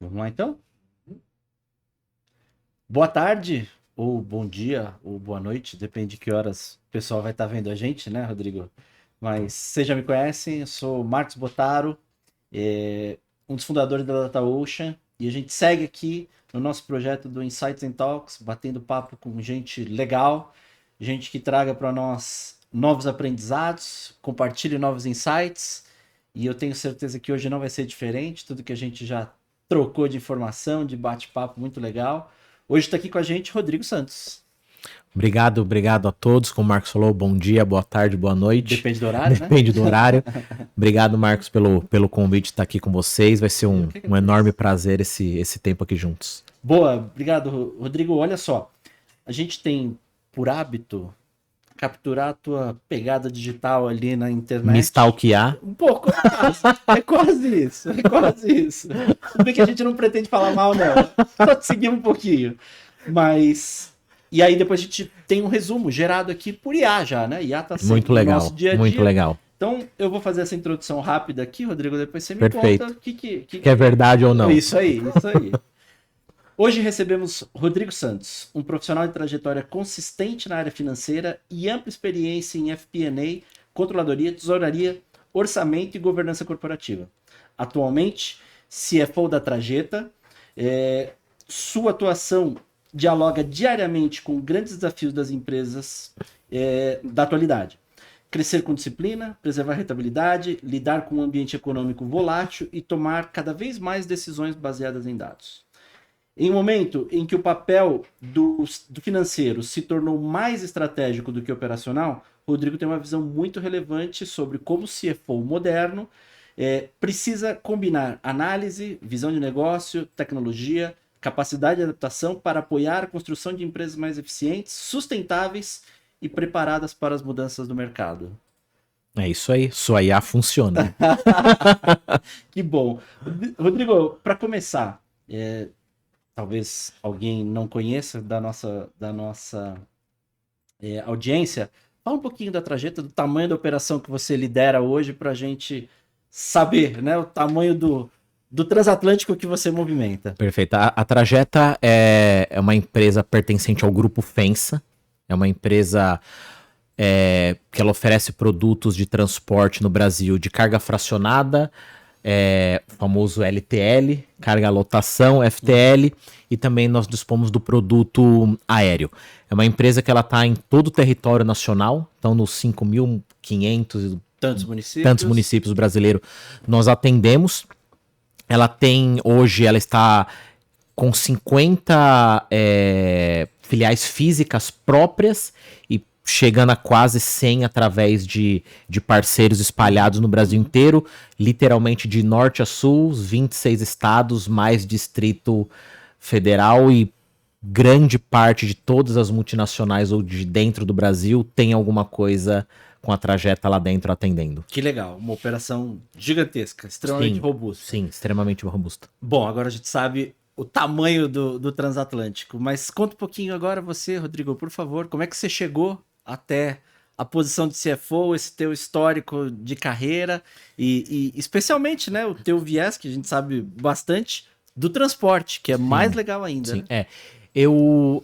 Vamos lá então? Boa tarde, ou bom dia, ou boa noite, depende de que horas o pessoal vai estar vendo a gente, né, Rodrigo? Mas vocês já me conhecem, eu sou Marcos Botaro, um dos fundadores da DataOcean, e a gente segue aqui no nosso projeto do Insights and Talks, batendo papo com gente legal, gente que traga para nós novos aprendizados, compartilhe novos insights, e eu tenho certeza que hoje não vai ser diferente, tudo que a gente já trocou de informação, de bate-papo muito legal. Hoje está aqui com a gente Rodrigo Santos. Obrigado a todos. Como o Marcos falou, bom dia, boa tarde, boa noite. Depende do horário, né? Depende do horário. Obrigado, Marcos, pelo convite de estar aqui com vocês. Vai ser um enorme prazer esse tempo aqui juntos. Boa, obrigado, Rodrigo. Olha só, a gente tem por hábito capturar a tua pegada digital ali na internet. Me stalkear. Um pouco, é quase isso, é quase isso. Tudo bem que a gente não pretende falar mal, não. Só te seguir um pouquinho. Mas... E aí depois a gente tem um resumo gerado aqui por IA já, né? IA tá sempre Muito legal, no nosso dia a dia. muito legal. Então eu vou fazer essa introdução rápida aqui, Rodrigo, depois você me Perfeito. conta o que é verdade ou não. Isso aí, isso aí. Hoje recebemos Rodrigo Santos, um profissional de trajetória consistente na área financeira e ampla experiência em FP&A, controladoria, tesouraria, orçamento e governança corporativa. Atualmente, CFO da Trajeta, sua atuação dialoga diariamente com grandes desafios das empresas da atualidade. Crescer com disciplina, preservar a rentabilidade, lidar com um ambiente econômico volátil e tomar cada vez mais decisões baseadas em dados. Em um momento em que o papel do financeiro se tornou mais estratégico do que operacional, Rodrigo tem uma visão muito relevante sobre como o CFO moderno precisa combinar análise, visão de negócio, tecnologia, capacidade de adaptação para apoiar a construção de empresas mais eficientes, sustentáveis e preparadas para as mudanças do mercado. É isso aí, sua IA funciona. Que bom. Rodrigo, para começar, talvez alguém não conheça da nossa audiência, fala um pouquinho da Trajeta, do tamanho da operação que você lidera hoje para a gente saber, né, o tamanho do transatlântico que você movimenta. Perfeito. A Trajeta é uma empresa pertencente ao grupo FENSA. É uma empresa que ela oferece produtos de transporte no Brasil de carga fracionada, o famoso LTL, carga lotação, FTL, e também nós dispomos do produto aéreo. É uma empresa que ela está em todo o território nacional, então nos 5.500 tantos municípios brasileiros nós atendemos. Ela está com 50 filiais físicas próprias e chegando a quase 100 através de parceiros espalhados no Brasil inteiro, literalmente de norte a sul, 26 estados, mais Distrito Federal, e grande parte de todas as multinacionais ou de dentro do Brasil tem alguma coisa com a Trajeta lá dentro atendendo. Que legal, uma operação gigantesca, extremamente robusta. Sim, extremamente robusta. Bom, agora a gente sabe o tamanho do transatlântico, mas conta um pouquinho agora você, Rodrigo, por favor, como é que você chegou até a posição de CFO, esse teu histórico de carreira e especialmente, né, o teu viés, que a gente sabe bastante, do transporte, que é mais legal ainda. Sim, né? Eu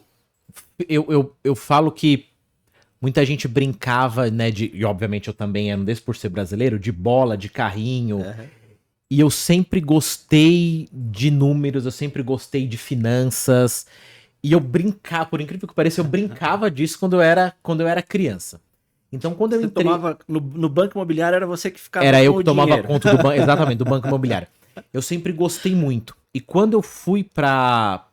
falo que muita gente brincava, né, e obviamente eu também era por ser brasileiro, de bola, de carrinho. E eu sempre gostei de números, eu sempre gostei de finanças. E eu brincava, por incrível que pareça, eu brincava disso quando eu era criança. Então, quando eu entrei... tomava no banco imobiliário, era você que ficava Era eu que tomava conta do banco, exatamente, do banco imobiliário. Eu sempre gostei muito. E quando eu fui pra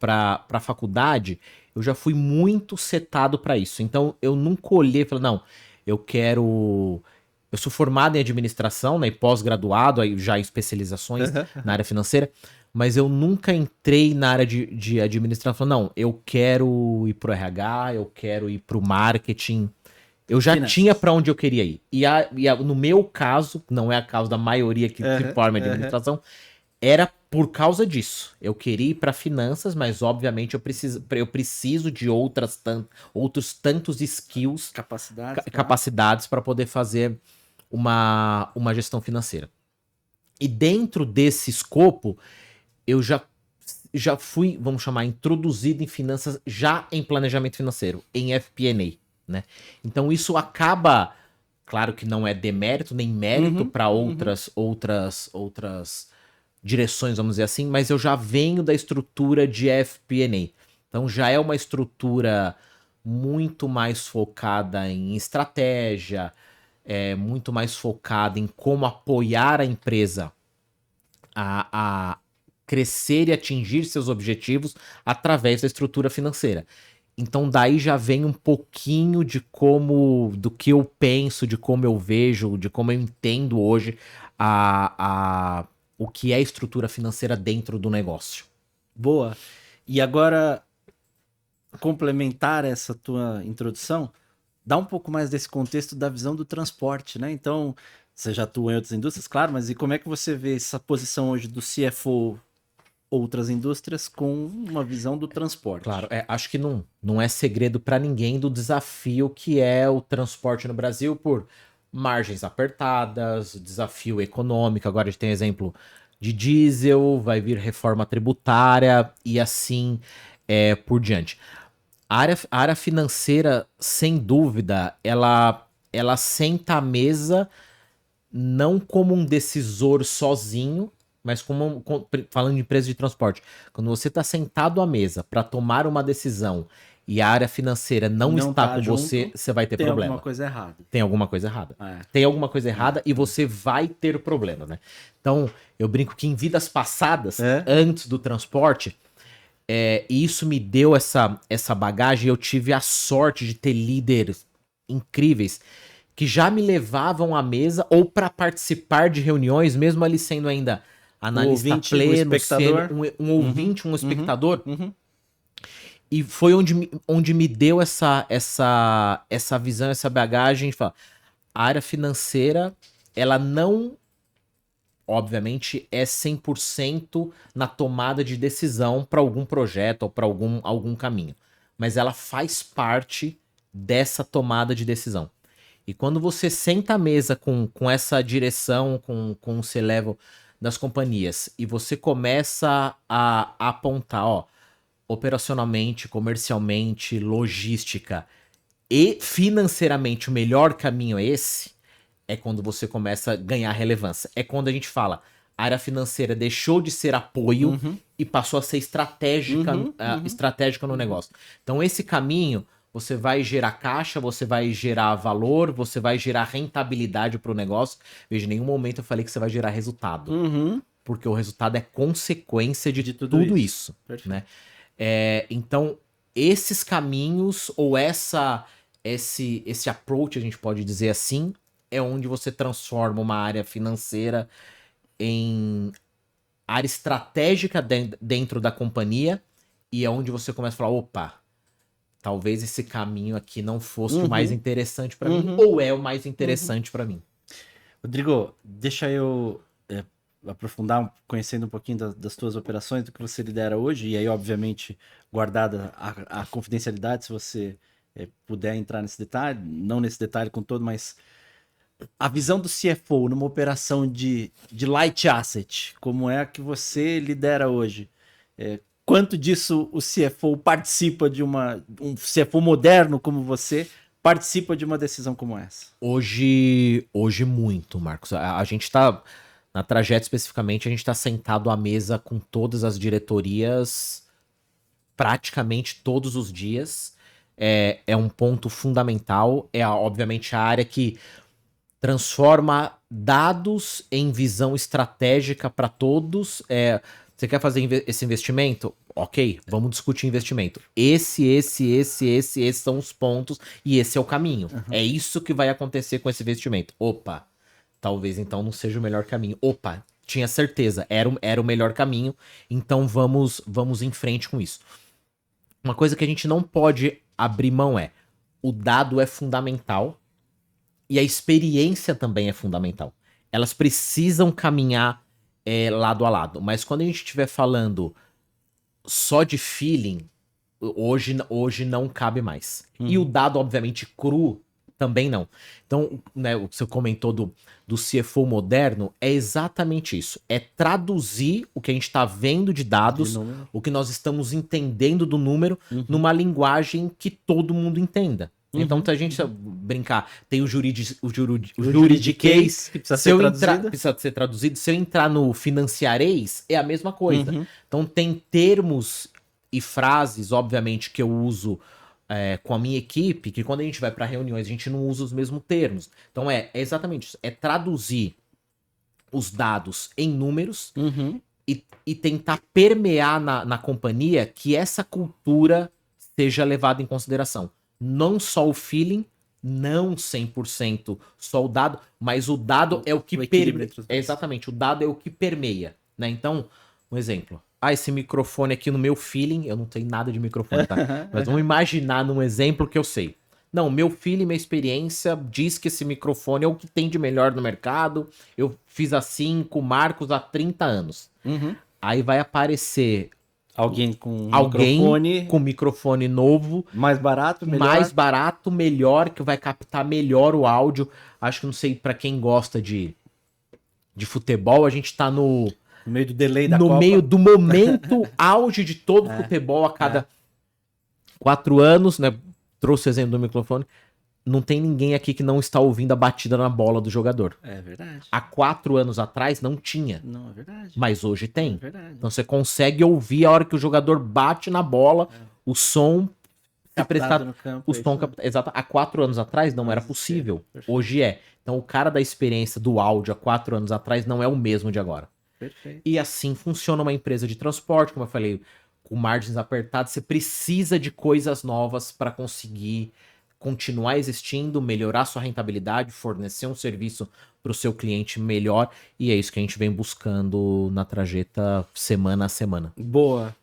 faculdade, eu já fui muito setado para isso. Então, eu nunca olhei e falei, não, eu sou formado em administração, né, e pós-graduado, aí já em especializações na área financeira, mas eu nunca entrei na área de administração. Não, eu quero ir pro RH, eu quero ir pro marketing. Eu já tinha para onde eu queria ir. No meu caso, não é a caso da maioria que se forma em administração, era por causa disso. Eu queria ir para finanças, mas obviamente eu preciso de outros tantos skills, capacidades para poder fazer uma gestão financeira. E dentro desse escopo, eu já já fui, vamos chamar, introduzido em finanças, já em planejamento financeiro, em FP&A, né? Então isso acaba, claro que não é demérito nem mérito para outras direções, vamos dizer assim, mas eu já venho da estrutura de FP&A. Então já é uma estrutura muito mais focada em estratégia, muito mais focada em como apoiar a empresa a crescer e atingir seus objetivos através da estrutura financeira. Então daí já vem um pouquinho do que eu penso, de como eu vejo, de como eu entendo hoje o que é estrutura financeira dentro do negócio. Boa. E agora, complementar essa tua introdução, dá um pouco mais desse contexto da visão do transporte, né? Então, você já atua em outras indústrias, claro, mas e como é que você vê essa posição hoje do CFO outras indústrias com uma visão do transporte? Claro, acho que não é segredo para ninguém do desafio que é o transporte no Brasil por margens apertadas, desafio econômico. Agora a gente tem exemplo de diesel, vai vir reforma tributária e assim por diante. A área financeira, sem dúvida, ela senta à mesa não como um decisor sozinho, mas falando de empresa de transporte. Quando você está sentado à mesa para tomar uma decisão e a área financeira não está com você, você vai ter problema. Tem alguma coisa errada. Tem alguma coisa errada. Tem alguma coisa errada e você vai ter problema, né? Então, eu brinco que em vidas passadas, antes do transporte, isso me deu essa bagagem. Eu tive a sorte de ter líderes incríveis que já me levavam à mesa ou para participar de reuniões, mesmo ali sendo ainda analista ouvinte, pleno, um ouvinte, um espectador. E foi onde me deu essa visão, essa bagagem. A área financeira, ela não, obviamente, é 100% na tomada de decisão para algum projeto ou para algum caminho. Mas ela faz parte dessa tomada de decisão. E quando você senta à mesa com essa direção, com o C-level das companhias, e você começa a apontar, operacionalmente, comercialmente, logística e financeiramente o melhor caminho é esse, é quando você começa a ganhar relevância. É quando a gente fala, a área financeira deixou de ser apoio e passou a ser estratégica no negócio. Então esse caminho, você vai gerar caixa, você vai gerar valor, você vai gerar rentabilidade para o negócio. Veja, em nenhum momento eu falei que você vai gerar resultado. Porque o resultado é consequência de tudo isso. Né? Então, esses caminhos, ou esse approach, a gente pode dizer assim, é onde você transforma uma área financeira em área estratégica dentro da companhia, e é onde você começa a falar, opa, talvez esse caminho aqui não fosse o mais interessante para mim, ou é o mais interessante para mim. Rodrigo, deixa eu aprofundar, conhecendo um pouquinho das tuas operações, do que você lidera hoje, e aí, obviamente, guardada a confidencialidade, se você puder entrar nesse detalhe, não nesse detalhe com todo, mas a visão do CFO numa operação de light asset, como é a que você lidera hoje, quanto disso o CFO participa um CFO moderno como você participa de uma decisão como essa? Hoje muito, Marcos. A gente tá, na Trajeto especificamente, a gente tá sentado à mesa com todas as diretorias praticamente todos os dias. É um ponto fundamental. Obviamente, a área que transforma dados em visão estratégica para todos. Você quer fazer esse investimento? Ok, vamos discutir investimento. Esses são os pontos e esse é o caminho. É isso que vai acontecer com esse investimento. Opa, talvez então não seja o melhor caminho. Opa, tinha certeza, era o melhor caminho, então vamos em frente com isso. Uma coisa que a gente não pode abrir mão o dado é fundamental e a experiência também é fundamental. Elas precisam caminhar lado a lado. Mas quando a gente estiver falando só de feeling, hoje não cabe mais. E o dado, obviamente, cru, também não. Então, né, o que você comentou do CFO moderno é exatamente isso. É traduzir o que a gente está vendo de dados, o que nós estamos entendendo do número, numa linguagem que todo mundo entenda. Então, se a gente brincar, tem o juridiquês, que precisa ser traduzido. Precisa ser traduzido. Se eu entrar no financiarês, é a mesma coisa. Então, tem termos e frases, obviamente, que eu uso com a minha equipe, que quando a gente vai para reuniões, a gente não usa os mesmos termos. Então, é exatamente isso. É traduzir os dados em números e tentar permear na companhia que essa cultura seja levada em consideração. Não só o feeling, não 100% só o dado, mas o dado é o que permeia. Exatamente, o dado é o que permeia, né? Então, um exemplo. Esse microfone aqui no meu feeling, eu não tenho nada de microfone, tá? Mas vamos imaginar num exemplo que eu sei. Não, meu feeling, minha experiência diz que esse microfone é o que tem de melhor no mercado. Eu fiz assim com o Marcos há 30 anos. Aí vai aparecer alguém com microfone novo. Mais barato, melhor. Mais barato, melhor, que vai captar melhor o áudio. Acho que não sei, pra quem gosta de futebol, a gente tá no meio do delay da Copa. No meio do momento auge de todo o futebol a cada 4 anos, né? Trouxe o exemplo do microfone. Não tem ninguém aqui que não está ouvindo a batida na bola do jogador. É verdade. Há 4 anos atrás não tinha. Não, é verdade. Mas hoje tem. É verdade. Então você consegue ouvir a hora que o jogador bate na bola, o som captado no campo. Exato. Há 4 anos atrás não era possível. Hoje é. Então o cara da experiência do áudio há 4 anos atrás não é o mesmo de agora. Perfeito. E assim funciona uma empresa de transporte, como eu falei, com margens apertadas. Você precisa de coisas novas para conseguir continuar existindo, melhorar sua rentabilidade, fornecer um serviço para o seu cliente melhor, e é isso que a gente vem buscando na Trajeta semana a semana. Boa.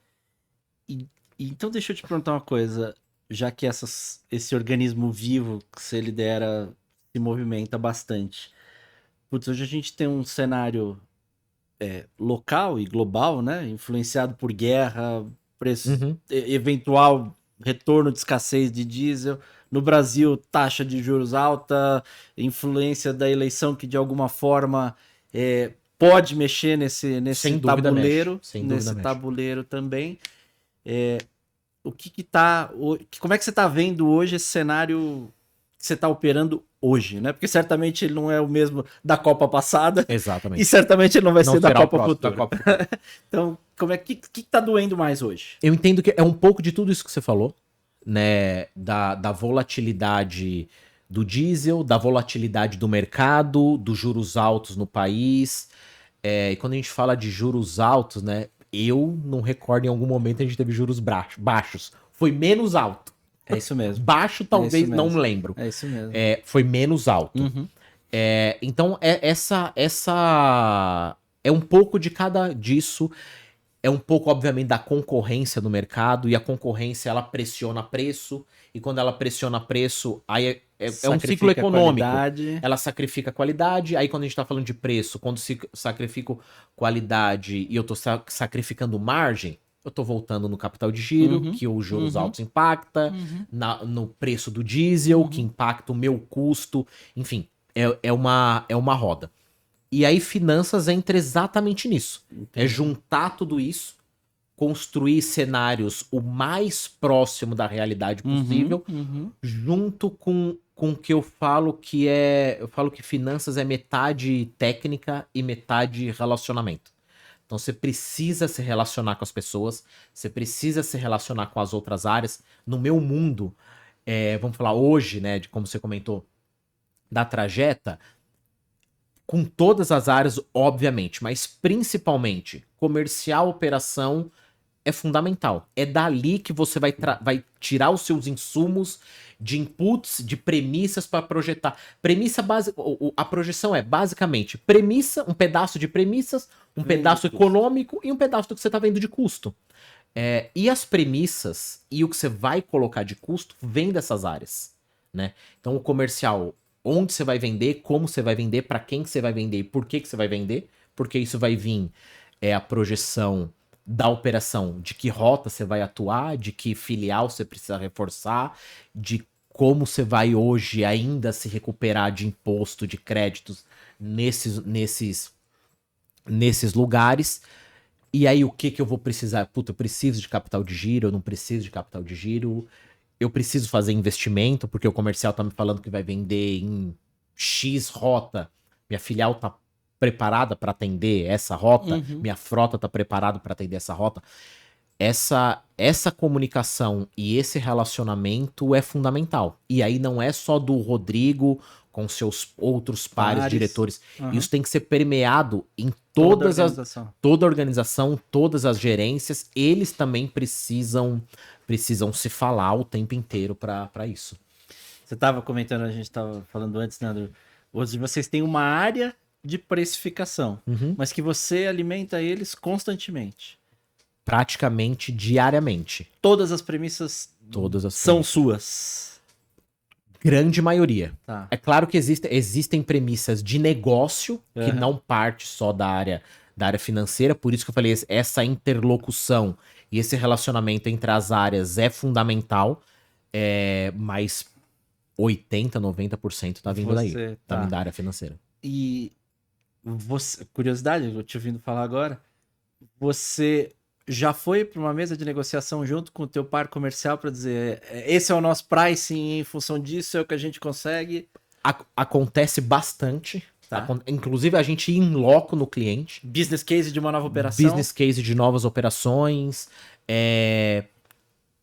Então deixa eu te perguntar uma coisa, já que esse organismo vivo que você lidera se movimenta bastante. Putz, hoje a gente tem um cenário local e global, né? Influenciado por guerra, preço, eventual retorno de escassez de diesel. No Brasil, taxa de juros alta, influência da eleição que de alguma forma pode mexer nesse tabuleiro, tabuleiro também. Como é que você está vendo hoje esse cenário que você está operando hoje, né? Porque certamente ele não é o mesmo da Copa passada. Exatamente. E certamente ele não vai ser da Copa futura. Futura. Então, que está doendo mais hoje? Eu entendo que é um pouco de tudo isso que você falou, né? Da volatilidade do diesel, da volatilidade do mercado, dos juros altos no país. E quando a gente fala de juros altos, né? Eu não recordo em algum momento a gente teve juros baixos. Foi menos alto. É isso mesmo. Baixo, talvez, não me lembro. É isso mesmo. Foi menos alto. Então, essa é um pouco de cada disso. É um pouco, obviamente, da concorrência no mercado. E a concorrência, ela pressiona preço. E quando ela pressiona preço, aí é um ciclo econômico. Ela sacrifica a qualidade. Aí quando a gente tá falando de preço, quando se sacrifica qualidade e eu tô sacrificando margem, eu tô voltando no capital de giro, que os juros altos impacta, no preço do diesel, que impacta o meu custo. Enfim, é uma roda. E aí finanças entra exatamente nisso. É juntar tudo isso, construir cenários o mais próximo da realidade possível, junto com o que eu falo que eu falo que finanças é metade técnica e metade relacionamento. Então você precisa se relacionar com as pessoas, você precisa se relacionar com as outras áreas. No meu mundo, vamos falar hoje, né, de como você comentou, da Trajeta, com todas as áreas, obviamente, mas principalmente comercial, operação é fundamental. É dali que você vai tirar os seus insumos de inputs, de premissas para projetar. Premissa básica, a projeção é basicamente premissa, um pedaço de premissas, um pedaço econômico e um pedaço do que você está vendo de custo. E as premissas e o que você vai colocar de custo vem dessas áreas, né? Então o comercial, onde você vai vender, como você vai vender, para quem que você vai vender e por que você vai vender, porque isso vai vir a projeção da operação, de que rota você vai atuar, de que filial você precisa reforçar, de como você vai hoje ainda se recuperar de imposto, de créditos nesses lugares. E aí, o que eu vou precisar? Puta, eu preciso de capital de giro, eu não preciso de capital de giro. Eu preciso fazer investimento, porque o comercial tá me falando que vai vender em X rota. Minha filial tá preparada para atender essa rota. Minha frota tá preparada para atender essa rota. Essa comunicação e esse relacionamento é fundamental. E aí não é só do Rodrigo com seus outros pares, diretores. Isso tem que ser permeado em toda a organização, todas as gerências. Eles também precisam se falar o tempo inteiro para isso. Você estava comentando, a gente estava falando antes, né, hoje vocês têm uma área de precificação, mas que você alimenta eles constantemente. Praticamente diariamente. Todas as premissas são suas. Grande maioria. Tá. É claro que existem premissas de negócio que não parte só da área financeira, por isso que eu falei, essa interlocução e esse relacionamento entre as áreas é fundamental, mas 80%, 90% tá vindo daí, tá vindo da área financeira. E você, curiosidade, eu te ouvindo falar agora, você já foi para uma mesa de negociação junto com o teu par comercial para dizer, esse é o nosso pricing, em função disso é o que a gente consegue? Acontece bastante. Tá. Inclusive a gente ir em loco no cliente. Business case de uma nova operação. Business case de novas operações.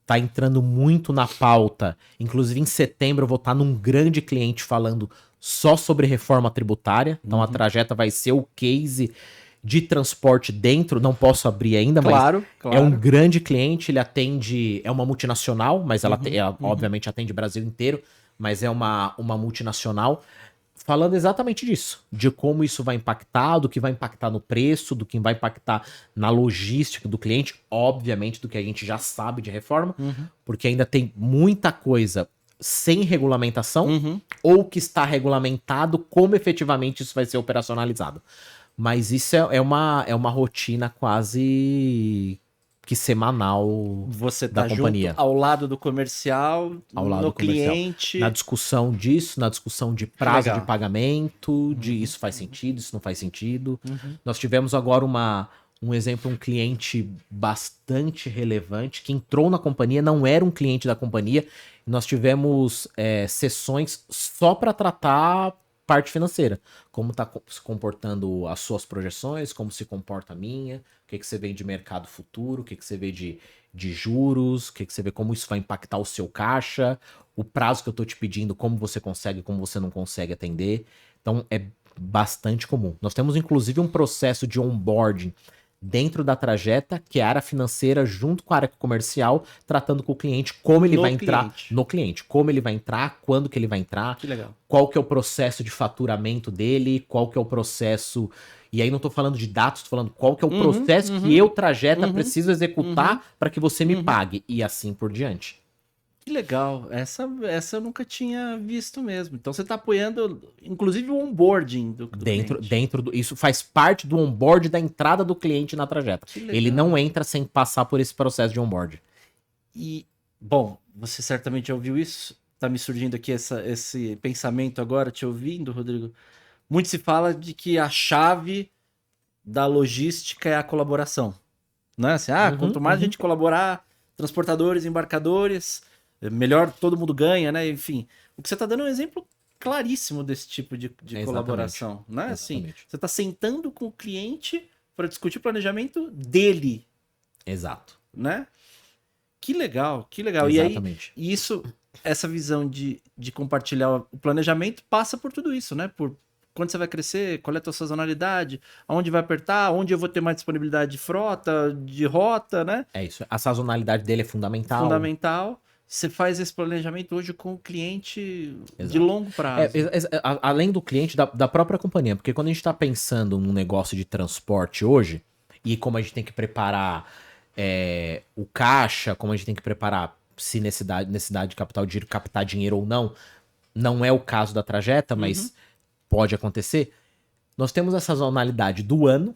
Tá entrando muito na pauta. Inclusive em setembro eu vou estar num grande cliente falando só sobre reforma tributária. Então a Trajeta vai ser o case de transporte dentro, não posso abrir ainda, mas é um grande cliente, ele atende, é uma multinacional, mas ela obviamente atende o Brasil inteiro, mas é uma multinacional, falando exatamente disso, de como isso vai impactar, do que vai impactar no preço, do que vai impactar na logística do cliente, obviamente do que a gente já sabe de reforma, porque ainda tem muita coisa sem regulamentação, ou que está regulamentado, como efetivamente isso vai ser operacionalizado. Mas isso é uma rotina quase que semanal você da companhia. Junto ao lado do comercial, no cliente. Na discussão disso, na discussão de prazo de pagamento, de isso faz sentido, isso não faz sentido. Nós tivemos agora um exemplo, um cliente bastante relevante que entrou na companhia, não era um cliente da companhia. Nós tivemos sessões só para tratar parte financeira, como está se comportando as suas projeções, como se comporta a minha, o que você vê de mercado futuro, o que você vê de juros, o que você vê como isso vai impactar o seu caixa, o prazo que eu estou te pedindo, como você consegue, como você não consegue atender. Então é bastante comum. Nós temos inclusive um processo de onboarding dentro da Trajeta, que é a área financeira junto com a área comercial, tratando com o cliente como ele vai entrar no cliente, como ele vai entrar, quando que ele vai entrar, que legal. Qual que é o processo de faturamento dele, qual que é o processo, e aí não tô falando de dados, tô falando qual que é o processo que eu, Trajeta, preciso executar para que você me pague, e assim por diante. Que legal, essa eu nunca tinha visto mesmo. Então você está apoiando, inclusive, o onboarding do cliente. Isso faz parte do onboard da entrada do cliente na Trajeta. Ele não entra sem passar por esse processo de onboard. E, bom, você certamente já ouviu isso. Tá me surgindo aqui esse pensamento agora, te ouvindo, Rodrigo. Muito se fala de que a chave da logística é a colaboração. Não é assim, quanto mais a gente colaborar, transportadores, embarcadores, melhor todo mundo ganha, né? Enfim, o que você está dando é um exemplo claríssimo desse tipo de colaboração, né? Assim, você está sentando com o cliente para discutir o planejamento dele. Exato. Né? Que legal, que legal. Exatamente. E aí, essa visão de compartilhar o planejamento passa por tudo isso, né? Por quando você vai crescer, qual é a tua sazonalidade, aonde vai apertar, onde eu vou ter mais disponibilidade de frota, de rota, né? É isso. A sazonalidade dele é fundamental. Fundamental. Você faz esse planejamento hoje com o cliente de longo prazo. Além do cliente, da própria companhia. Porque quando a gente está pensando num negócio de transporte hoje, e como a gente tem que preparar o caixa, como a gente tem que preparar se necessidade de capital de giro, captar dinheiro ou não, não é o caso da Trajeta, mas pode acontecer. Nós temos a sazonalidade do ano,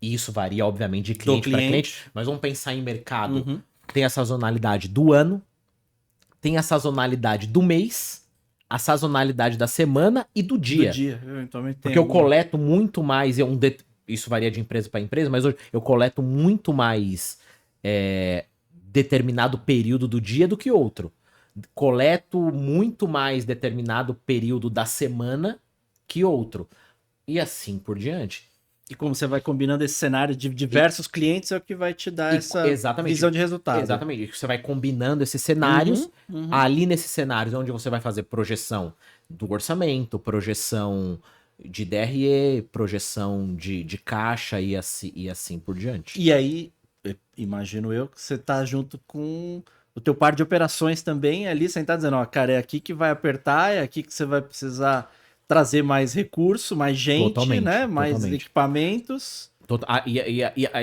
e isso varia, obviamente, de cliente para cliente, mas vamos pensar em mercado. Tem a sazonalidade do ano, tem a sazonalidade do mês, a sazonalidade da semana e do dia. Do dia, eventualmente tem Porque eu alguma- coleto muito mais, isso varia de empresa para empresa, mas hoje eu coleto muito mais determinado período do dia do que outro. Coleto muito mais determinado período da semana que outro. E assim por diante. E como você vai combinando esse cenário de diversos clientes é o que vai te dar essa Exatamente. visão de resultado. Exatamente. Você vai combinando esses cenários. Uhum. Ali nesses cenários onde você vai fazer projeção do orçamento, projeção de DRE, projeção de caixa e assim por diante. E aí, imagino eu, que você tá junto com o teu par de operações também ali, sentado dizendo, ó, cara, é aqui que vai apertar, é aqui que você vai precisar trazer mais recurso, mais gente, Totalmente, né? Mais totalmente. equipamentos.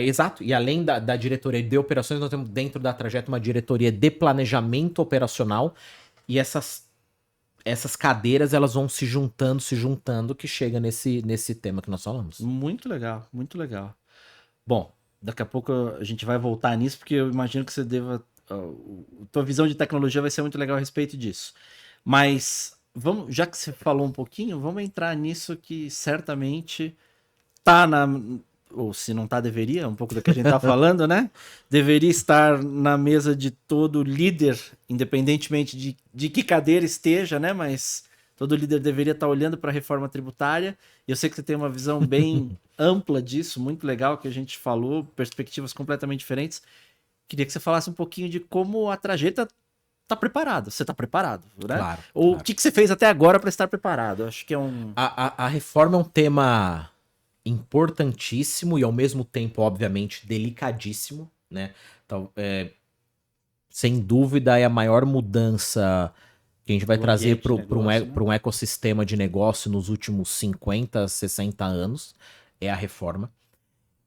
Exato. E além da diretoria de operações, nós temos dentro da Trajeto uma diretoria de planejamento operacional. E essas cadeiras, elas vão se juntando, que chega nesse tema que nós falamos. Muito legal, muito legal. Bom, daqui a pouco a gente vai voltar nisso, porque eu imagino que você deva... tua visão de tecnologia vai ser muito legal a respeito disso. Mas, vamos, já que você falou um pouquinho, vamos entrar nisso que certamente tá na... Ou se não tá, deveria, um pouco do que a gente tá falando, né? Deveria estar na mesa de todo líder, independentemente de que cadeira esteja, né? Mas todo líder deveria estar olhando para a reforma tributária. E eu sei que você tem uma visão bem ampla disso, muito legal, que a gente falou, perspectivas completamente diferentes. Queria que você falasse um pouquinho de como a Trajeta tá preparado. Você tá preparado, né? Claro. Ou o que você fez até agora para estar preparado? Eu acho que é um... A reforma é um tema importantíssimo e ao mesmo tempo, obviamente, delicadíssimo, né? Então, sem dúvida é a maior mudança que a gente vai trazer para um ecossistema de negócio nos últimos 50, 60 anos, é a reforma.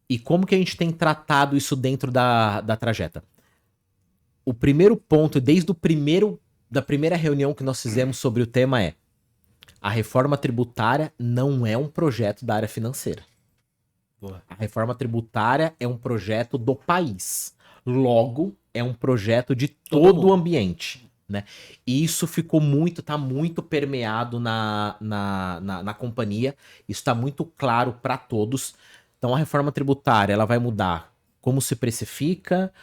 E como que a gente tem tratado isso dentro da Trajeta? O primeiro ponto, desde da primeira reunião que nós fizemos sobre o tema a reforma tributária não é um projeto da área financeira. Boa. A reforma tributária é um projeto do país. Logo, é um projeto de todo o ambiente. Né? E isso tá muito permeado na companhia. Isso está muito claro para todos. Então, a reforma tributária ela vai mudar como se precifica,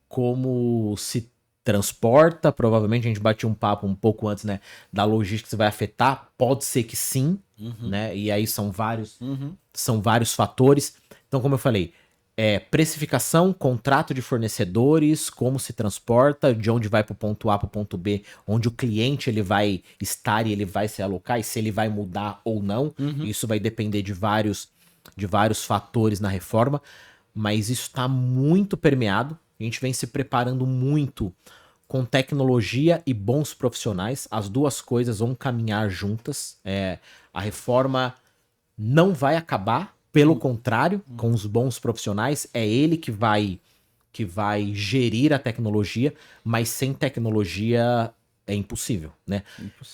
como se transporta, provavelmente a gente bateu um papo um pouco antes, né, da logística que você vai afetar, pode ser que sim, né, e aí são vários fatores. Então, como eu falei, precificação, contrato de fornecedores, como se transporta, de onde vai para o ponto A para o ponto B, onde o cliente ele vai estar e ele vai se alocar, e se ele vai mudar ou não, isso vai depender de vários fatores na reforma, mas isso está muito permeado. A gente vem se preparando muito com tecnologia e bons profissionais. As duas coisas vão caminhar juntas. A reforma não vai acabar, pelo contrário, com os bons profissionais. É ele que vai gerir a tecnologia, mas sem tecnologia é impossível, né?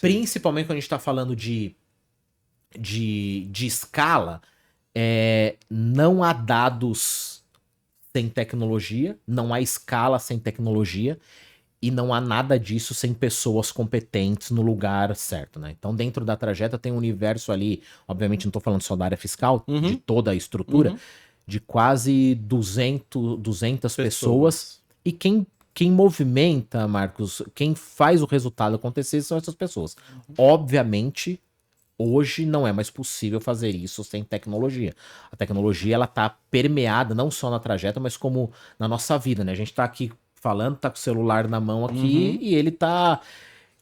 Principalmente quando a gente está falando de escala, não há dados sem tecnologia, não há escala sem tecnologia e não há nada disso sem pessoas competentes no lugar certo, né? Então, dentro da Trajeta tem um universo ali, obviamente não estou falando só da área fiscal, de toda a estrutura, de quase 200 pessoas. E quem movimenta, Marcos, quem faz o resultado acontecer são essas pessoas. Obviamente, hoje não é mais possível fazer isso sem tecnologia. A tecnologia ela tá permeada não só na Trajeta, mas como na nossa vida, né? A gente tá aqui falando, tá com o celular na mão aqui e ele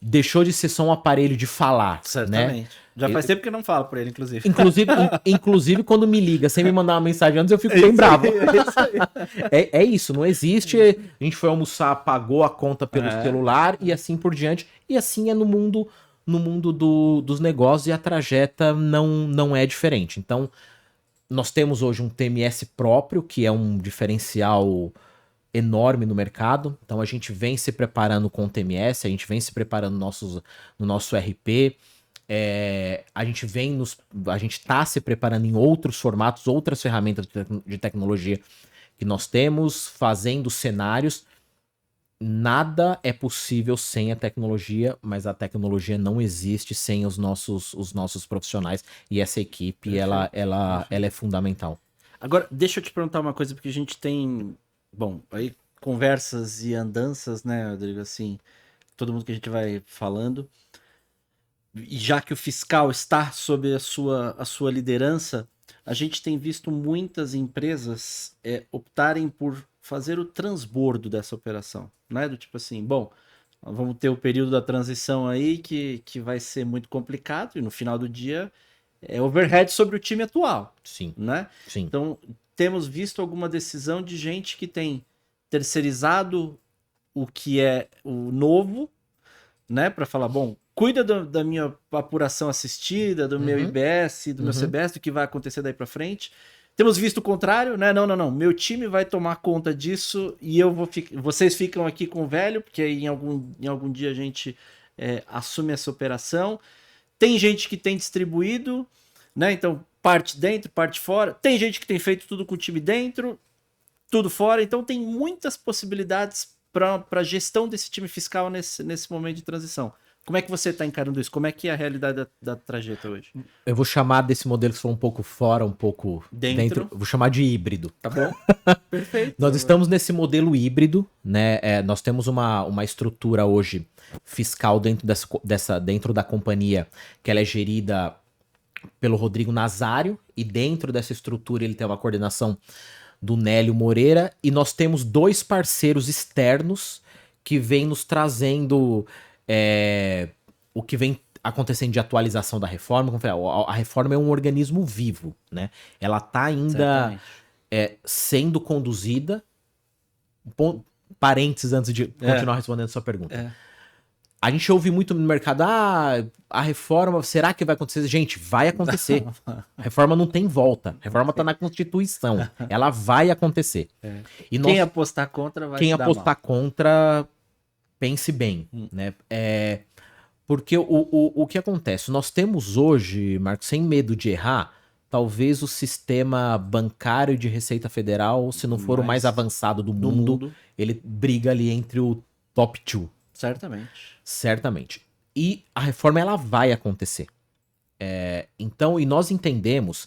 deixou de ser só um aparelho de falar, certamente. Né? Já faz tempo que eu não falo por ele, inclusive. Inclusive quando me liga sem me mandar uma mensagem antes, eu fico bem bravo. É isso, não existe. A gente foi almoçar, pagou a conta pelo celular e assim por diante. E assim é no mundo dos negócios, e a Trajeta não é diferente. Então, nós temos hoje um TMS próprio, que é um diferencial enorme no mercado. Então, a gente vem se preparando com o TMS, a gente vem se preparando no nosso RP, a gente está se preparando em outros formatos, outras ferramentas de tecnologia que nós temos, fazendo cenários. nada é possível sem a tecnologia, mas a tecnologia não existe sem os nossos profissionais. E essa equipe, ela é fundamental. Agora, deixa eu te perguntar uma coisa, porque a gente tem, bom, aí conversas e andanças, né, Rodrigo, assim, todo mundo que a gente vai falando. E já que o fiscal está sob a sua liderança, a gente tem visto muitas empresas optarem por fazer o transbordo dessa operação, né? Do tipo assim, bom, vamos ter o período da transição aí que vai ser muito complicado e no final do dia é overhead sobre o time atual, Sim, né? sim. Então, temos visto alguma decisão de gente que tem terceirizado o que é o novo, né, para falar, bom, cuida da minha apuração assistida, do meu IBS, do meu CBS, do que vai acontecer daí para frente. Temos visto o contrário, né? Não. Meu time vai tomar conta disso e eu vou vocês ficam aqui com o velho, porque em algum dia a gente assume essa operação. Tem gente que tem distribuído, né? Então, parte dentro, parte fora. Tem gente que tem feito tudo com o time dentro, tudo fora. Então, tem muitas possibilidades para a gestão desse time fiscal nesse momento de transição. Como é que você está encarando isso? Como é que é a realidade da Trajeta hoje? Eu vou chamar desse modelo que foi um pouco fora, um pouco dentro. Eu vou chamar de híbrido. Tá bom? Perfeito. Nós estamos nesse modelo híbrido, né? Nós temos uma estrutura hoje fiscal dentro da companhia, que ela é gerida pelo Rodrigo Nazário, e dentro dessa estrutura ele tem uma coordenação do Nélio Moreira, e nós temos 2 parceiros externos que vêm nos trazendo o que vem acontecendo de atualização da reforma. Como eu falei, a reforma é um organismo vivo, né? Ela está ainda sendo conduzida. Parênteses antes de continuar respondendo a sua pergunta. A gente ouve muito no mercado, a reforma, será que vai acontecer? Gente, vai acontecer. A reforma não tem volta. A reforma está na Constituição. Ela vai acontecer. E quem apostar contra vai Quem apostar contra, pense bem, né? Porque o que acontece? Nós temos hoje, Marcos, sem medo de errar, talvez o sistema bancário de Receita Federal, se não for o mais avançado do mundo, ele briga ali entre o top 2. Certamente. E a reforma, ela vai acontecer. Então, e nós entendemos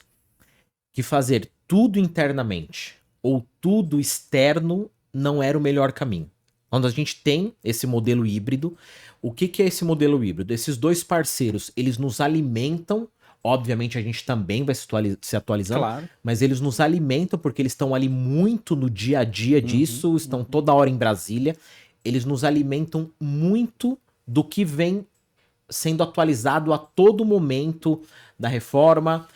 que fazer tudo internamente ou tudo externo não era o melhor caminho. Quando a gente tem esse modelo híbrido, o que é esse modelo híbrido? Esses 2 parceiros, eles nos alimentam. Obviamente a gente também vai se atualizando, claro, mas eles nos alimentam porque eles estão ali muito no dia a dia disso, estão toda hora em Brasília. Eles nos alimentam muito do que vem sendo atualizado a todo momento da reforma.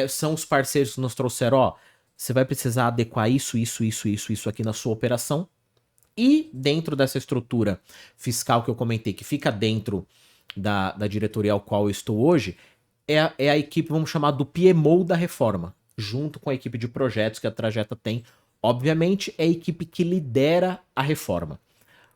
São os parceiros que nos trouxeram, você vai precisar adequar isso aqui na sua operação. E dentro dessa estrutura fiscal que eu comentei, que fica dentro da diretoria ao qual eu estou hoje, é a equipe, vamos chamar, do PMO da reforma, junto com a equipe de projetos que a Trajeta tem. Obviamente, é a equipe que lidera a reforma.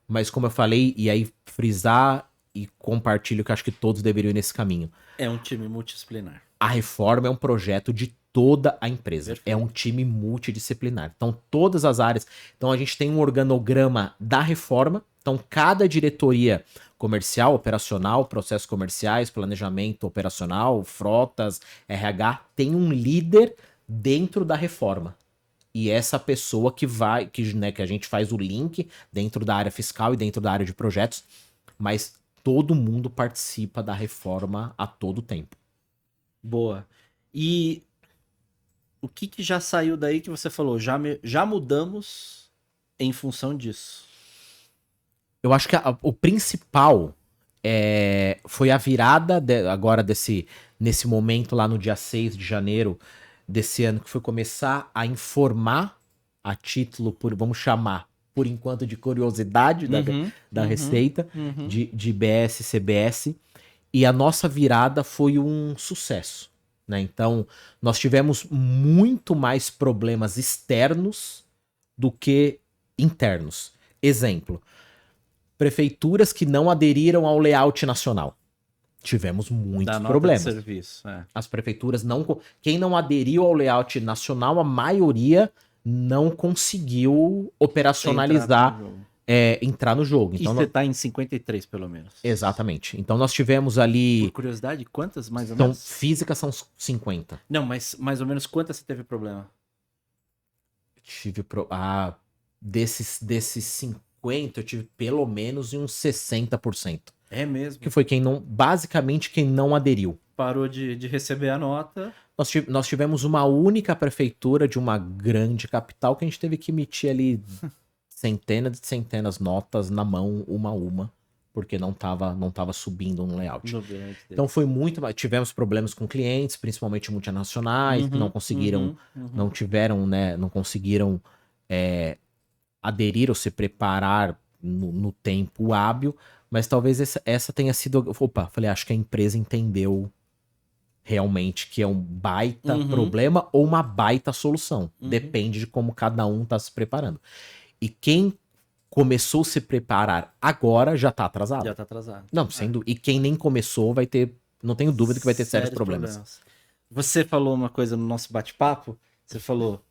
Mas como eu falei, e aí frisar e compartilho que eu acho que todos deveriam ir nesse caminho. É um time multidisciplinar. A reforma é um projeto de toda a empresa. Perfeito. É um time multidisciplinar. Então, todas as áreas. Então, a gente tem um organograma da reforma. Então, cada diretoria comercial, operacional, processos comerciais, planejamento operacional, frotas, RH, tem um líder dentro da reforma. E essa pessoa que a gente faz o link dentro da área fiscal e dentro da área de projetos, mas todo mundo participa da reforma a todo tempo. Boa. E o que já saiu daí que você falou? Já mudamos em função disso? Eu acho que o principal foi a virada agora nesse momento lá no dia 6 de janeiro desse ano, que foi começar a informar a título, vamos chamar, por enquanto, de curiosidade da Receita, de IBS, CBS, e a nossa virada foi um sucesso, né? Então, nós tivemos muito mais problemas externos do que internos. Exemplo, prefeituras que não aderiram ao layout nacional. Tivemos muitos problemas. De serviço, As prefeituras quem não aderiu ao layout nacional, a maioria não conseguiu operacionalizar entrar no jogo. E Então, você tá em 53, pelo menos. exatamente. Então nós tivemos ali. Por curiosidade, quantas mais ou Então, menos? física são 50. Não, mas mais ou menos quantas você teve problema? Tive desses 50, eu tive pelo menos uns 60%. É mesmo. Que foi basicamente quem não aderiu. Parou de receber a nota. Nós tivemos uma única prefeitura de uma grande capital que a gente teve que emitir ali centenas e centenas de notas na mão, uma a uma, porque não tava subindo no layout. Então foi muito. Tivemos problemas com clientes, principalmente multinacionais, que não conseguiram, não conseguiram aderir ou se preparar no tempo hábil, mas talvez essa tenha sido. Falei, acho que a empresa entendeu realmente que é um baita problema ou uma baita solução. Depende de como cada um tá se preparando. E quem começou a se preparar agora já tá atrasado. Já tá atrasado. Não, sendo. E quem nem começou vai ter. Não tenho dúvida que vai ter sérios problemas. Você falou uma coisa no nosso bate-papo. Você falou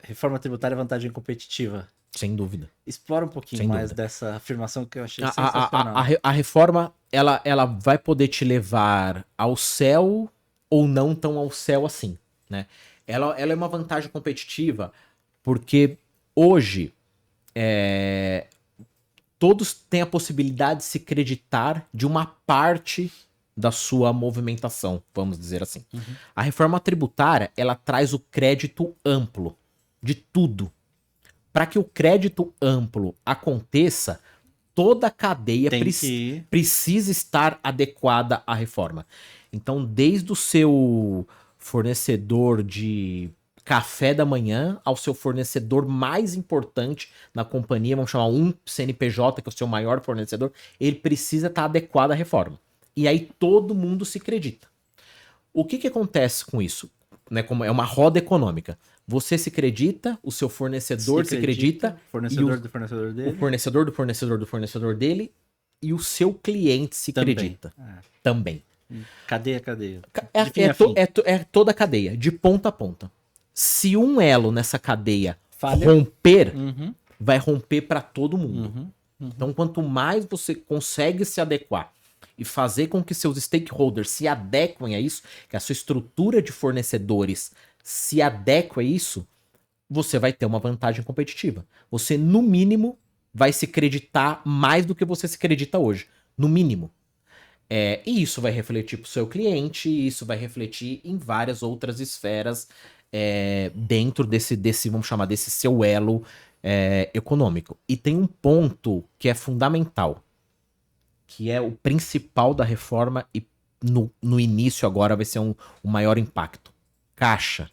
reforma tributária é vantagem competitiva. Sem dúvida. Explora um pouquinho Sem mais dúvida. dessa afirmação que eu achei sensacional. A reforma, ela vai poder te levar ao céu ou não tão ao céu assim, né? Ela é uma vantagem competitiva porque hoje todos têm a possibilidade de se creditar de uma parte da sua movimentação, vamos dizer assim. A reforma tributária, ela traz o crédito amplo de tudo. Para que o crédito amplo aconteça, toda a cadeia precisa estar adequada à reforma. Então, desde o seu fornecedor de café da manhã ao seu fornecedor mais importante na companhia, vamos chamar um CNPJ, que é o seu maior fornecedor, ele precisa estar adequado à reforma. E aí todo mundo se acredita. O que acontece com isso? Né, como é uma roda econômica. Você se acredita, o seu fornecedor se acredita, fornecedor do fornecedor dele. O fornecedor do fornecedor do fornecedor dele e o seu cliente se acredita. Também. Cadeia. É toda a cadeia, de ponta a ponta. Se um elo nessa cadeia romper, vai romper para todo mundo. Então, quanto mais você consegue se adequar e fazer com que seus stakeholders se adequem a isso, que a sua estrutura de fornecedores se adeque a isso, você vai ter uma vantagem competitiva. Você, no mínimo, vai se acreditar mais do que você se acredita hoje. No mínimo. E isso vai refletir para o seu cliente, isso vai refletir em várias outras esferas dentro desse, vamos chamar, desse seu elo econômico. E tem um ponto que é fundamental, que é o principal da reforma e no início agora vai ser o maior impacto. Caixa.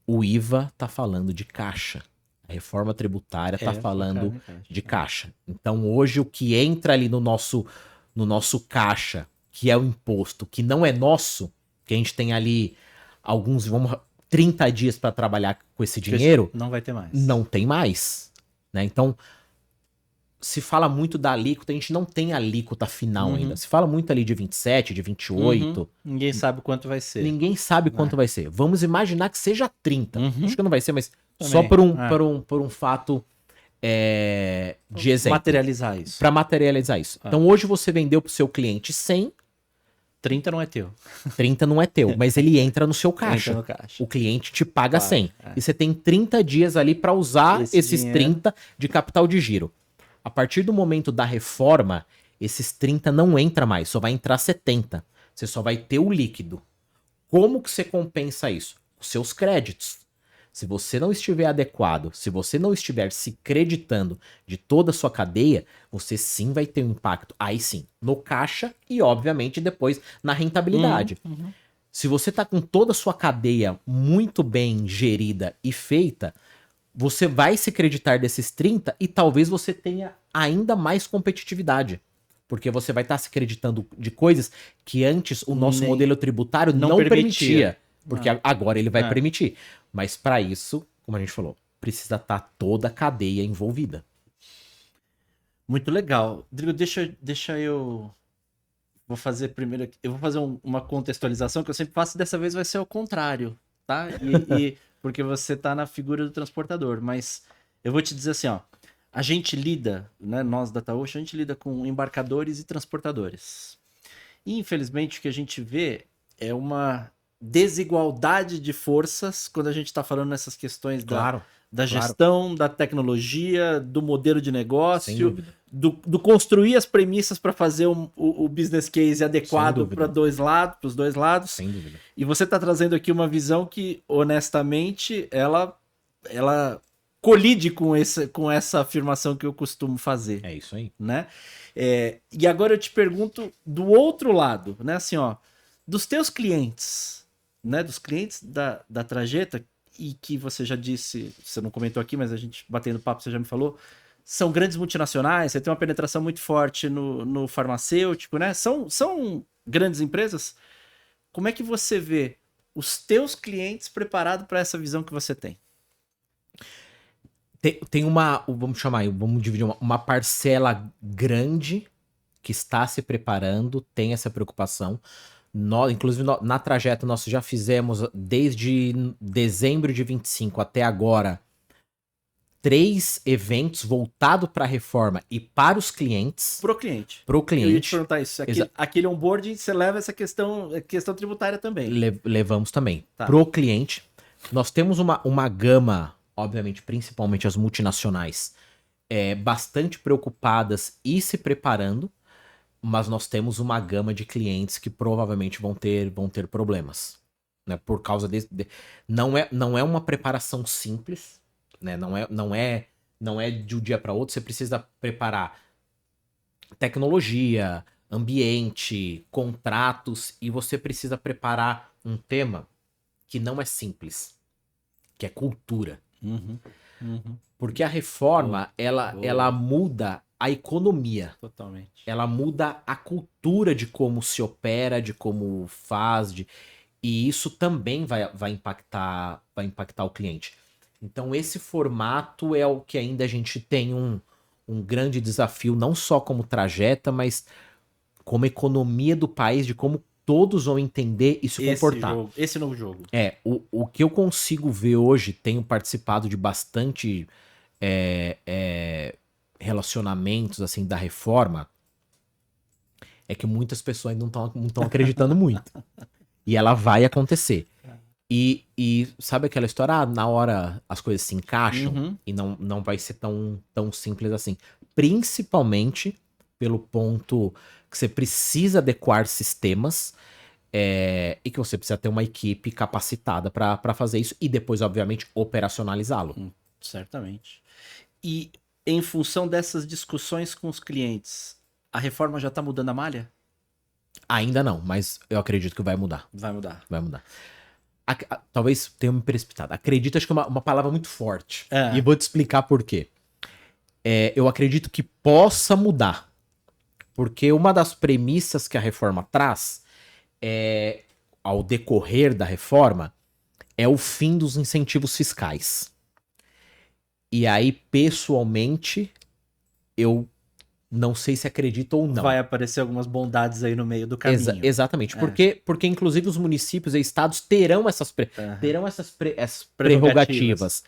O IVA tá falando de caixa. A reforma tributária tá falando de caixa. Então hoje o que entra ali no nosso caixa, que é o imposto, que não é nosso, que a gente tem ali 30 dias para trabalhar com esse dinheiro, não vai ter mais. Não tem mais, né? Então se fala muito da alíquota, a gente não tem alíquota final ainda. Se fala muito ali de 27, de 28. Ninguém sabe quanto vai ser. Ninguém sabe quanto vai ser. Vamos imaginar que seja 30. Acho que não vai ser, mas também. Só por um fato de exemplo. Materializar isso. Para materializar isso. Então hoje você vendeu pro seu cliente 100. 30 não é teu. 30 não é teu, mas ele entra no seu caixa. Entra no caixa. O cliente te paga 100. E você tem 30 dias ali para usar esses dinheiro. 30 de capital de giro. A partir do momento da reforma, esses 30 não entra mais, só vai entrar 70. Você só vai ter o líquido. Como que você compensa isso? Os seus créditos. Se você não estiver adequado, se você não estiver se creditando de toda a sua cadeia, você sim vai ter um impacto. Aí sim, no caixa e obviamente depois na rentabilidade. Se você está com toda a sua cadeia muito bem gerida e feita, você vai se creditar desses 30 e talvez você tenha ainda mais competitividade. Porque você vai estar se acreditando de coisas que antes o nosso modelo tributário não permitia. Porque agora ele vai permitir. Mas para isso, como a gente falou, precisa estar toda a cadeia envolvida. Muito legal. Rodrigo, deixa eu... Vou fazer primeiro... Eu vou fazer uma contextualização que eu sempre faço e dessa vez vai ser o contrário, tá? Porque você tá na figura do transportador. Mas eu vou te dizer assim, ó. a gente lida, né, nós da Taoshi, a gente lida com embarcadores e transportadores. E, infelizmente, o que a gente vê é uma desigualdade de forças quando a gente está falando nessas questões Claro, da claro. gestão, da tecnologia, do modelo de Sem negócio, dúvida. do construir as premissas para fazer o business case Sem adequado dúvida. para os dois lados. Sem dúvida. E você está trazendo aqui uma visão que, honestamente, ela colide com essa afirmação que eu costumo fazer, É isso aí. né? E agora eu te pergunto do outro lado, né? Assim, ó, dos teus clientes, né? Dos clientes da Trajeta, e que você já disse, você não comentou aqui, mas a gente batendo papo, você já me falou, são grandes multinacionais, você tem uma penetração muito forte no farmacêutico, né? São grandes empresas. Como é que você vê os teus clientes preparados para essa visão que você tem? Tem uma, vamos chamar aí, vamos dividir uma parcela grande que está se preparando, tem essa preocupação. Inclusive, na Trajeta, nós já fizemos, desde dezembro de 25 até agora, 3 eventos voltados para a reforma e para os clientes. Pro cliente. Pro Eu ia te cliente. perguntar isso. Aquele onboarding, você leva essa questão tributária também. Levamos também. Tá. Pro cliente. Nós temos uma gama, obviamente, principalmente as multinacionais, bastante preocupadas e se preparando, mas nós temos uma gama de clientes que provavelmente vão ter problemas, né? Por causa não é uma preparação simples, né? Não é de um dia para outro. Você precisa preparar tecnologia, ambiente, contratos, e você precisa preparar um tema que não é simples, que é cultura. Porque a reforma, ela muda a economia. Totalmente. Ela muda a cultura de como se opera, de como faz, e isso também vai impactar o cliente. Então esse formato é o que ainda a gente tem um grande desafio, não só como Trajeta, mas como economia do país, de como todos vão entender e se comportar. Esse novo jogo. O que eu consigo ver hoje, tenho participado de bastante relacionamentos assim da reforma, é que muitas pessoas ainda não estão acreditando muito. E ela vai acontecer. E sabe aquela história? Na hora as coisas se encaixam e não vai ser tão simples assim. Principalmente pelo ponto que você precisa adequar sistemas e que você precisa ter uma equipe capacitada para fazer isso e depois, obviamente, operacionalizá-lo. Certamente. E em função dessas discussões com os clientes, a reforma já está mudando a malha? Ainda não, mas eu acredito que vai mudar. Vai mudar. Vai mudar. Talvez tenha me precipitado. Acredito, acho que é uma palavra muito forte. E vou te explicar por quê. Eu acredito que possa mudar. Porque uma das premissas que a reforma traz ao decorrer da reforma, é o fim dos incentivos fiscais. E aí, pessoalmente, eu não sei se acredito ou não. Vai aparecer algumas bondades aí no meio do caminho. Exatamente. Porque, inclusive, os municípios e estados terão essas prerrogativas.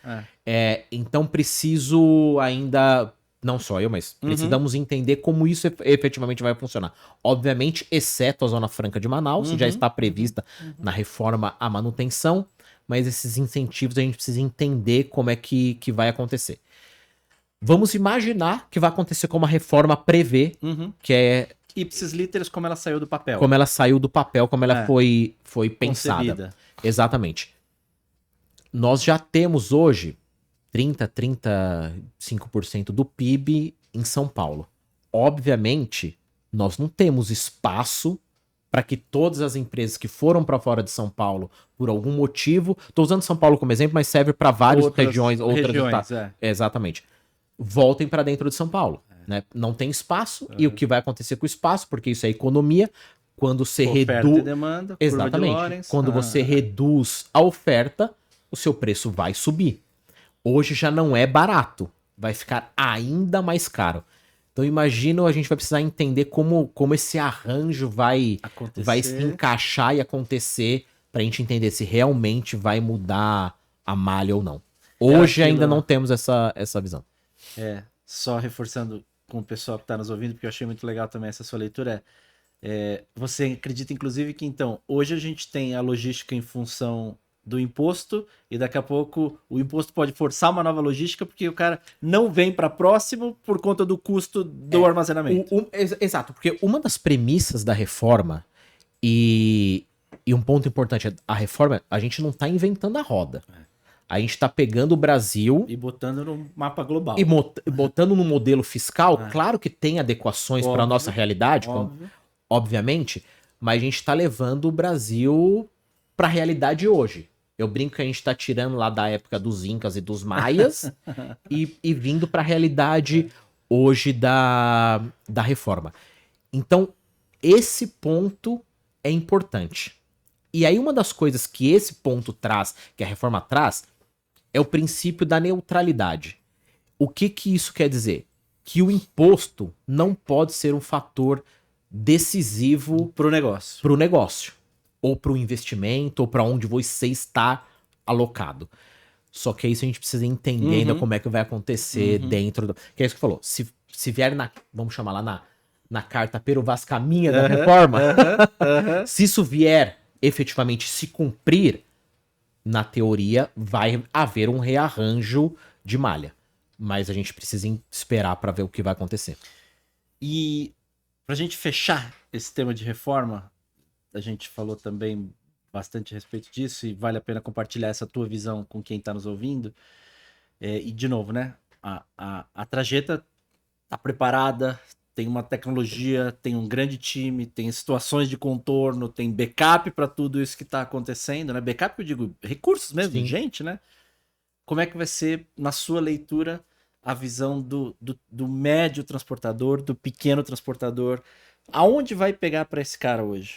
Então, preciso ainda... Não só eu, mas precisamos entender como isso efetivamente vai funcionar. Obviamente, exceto a Zona Franca de Manaus, já está prevista na reforma a manutenção, mas esses incentivos a gente precisa entender como é que vai acontecer. Vamos imaginar que vai acontecer como a reforma prevê, que é... Ipsis literis, como ela saiu do papel. Como ela saiu do papel, como ela foi pensada. Concebida. Exatamente. Nós já temos hoje 35% do PIB em São Paulo. Obviamente, nós não temos espaço para que todas as empresas que foram para fora de São Paulo por algum motivo, estou usando São Paulo como exemplo, mas serve para várias regiões. Exatamente. Voltem para dentro de São Paulo. Né? Não tem espaço, e o que vai acontecer com o espaço, porque isso é economia, quando você reduz... demanda, exatamente. Quando você reduz a oferta, o seu preço vai subir. Hoje já não é barato, vai ficar ainda mais caro. Então imagino, a gente vai precisar entender como esse arranjo vai se encaixar e acontecer pra gente entender se realmente vai mudar a malha ou não. Hoje ainda não temos essa visão. só reforçando com o pessoal que está nos ouvindo, porque eu achei muito legal também essa sua leitura, você acredita, inclusive, que então, hoje a gente tem a logística em função do imposto, e daqui a pouco o imposto pode forçar uma nova logística, porque o cara não vem para próximo por conta do custo do armazenamento. Exato, porque uma das premissas da reforma, e um ponto importante, a reforma, a gente não está inventando a roda. A gente está pegando o Brasil E botando no mapa global. e botando no modelo fiscal. Claro que tem adequações para a nossa realidade, obviamente, mas a gente está levando o Brasil para a realidade hoje. Eu brinco que a gente está tirando lá da época dos Incas e dos Maias e vindo para a realidade hoje da reforma. Então, esse ponto é importante. E aí, uma das coisas que esse ponto traz, que a reforma traz, é o princípio da neutralidade. O que isso quer dizer? Que o imposto não pode ser um fator decisivo para o negócio. Para o negócio, ou para o investimento, ou para onde você está alocado. Só que isso a gente precisa entender ainda como é que vai acontecer dentro do... Que é isso que você falou. Se vier vamos chamar lá na carta peruvascaminha da reforma, se isso vier efetivamente se cumprir, na teoria vai haver um rearranjo de malha. Mas a gente precisa esperar para ver o que vai acontecer. E pra gente fechar esse tema de reforma, a gente falou também bastante a respeito disso e vale a pena compartilhar essa tua visão com quem está nos ouvindo. E de novo, né? A Trajeta tá preparada, tem uma tecnologia, tem um grande time, tem situações de contorno, tem backup para tudo isso que está acontecendo, né? Backup, eu digo, recursos mesmo, Sim. gente, né? Como é que vai ser, na sua leitura, a visão do médio transportador, do pequeno transportador? Aonde vai pegar para esse cara hoje?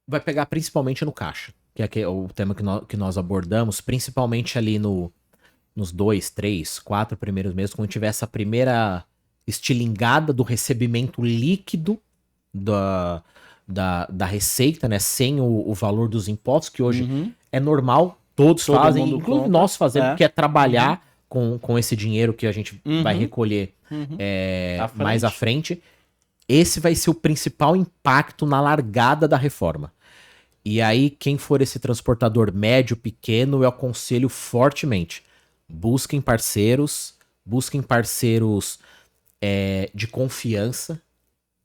Vai pegar principalmente no caixa, que é o tema que nós abordamos, principalmente ali nos 2, 3, 4 primeiros meses, quando tiver essa primeira estilingada do recebimento líquido da receita, né, sem o valor dos impostos, que hoje é normal, todos Todo fazem, mundo inclusive conta. nós fazemos, que é trabalhar com esse dinheiro que a gente vai recolher mais à frente. Esse vai ser o principal impacto na largada da reforma. E aí, quem for esse transportador médio, pequeno, eu aconselho fortemente. Busquem parceiros de confiança.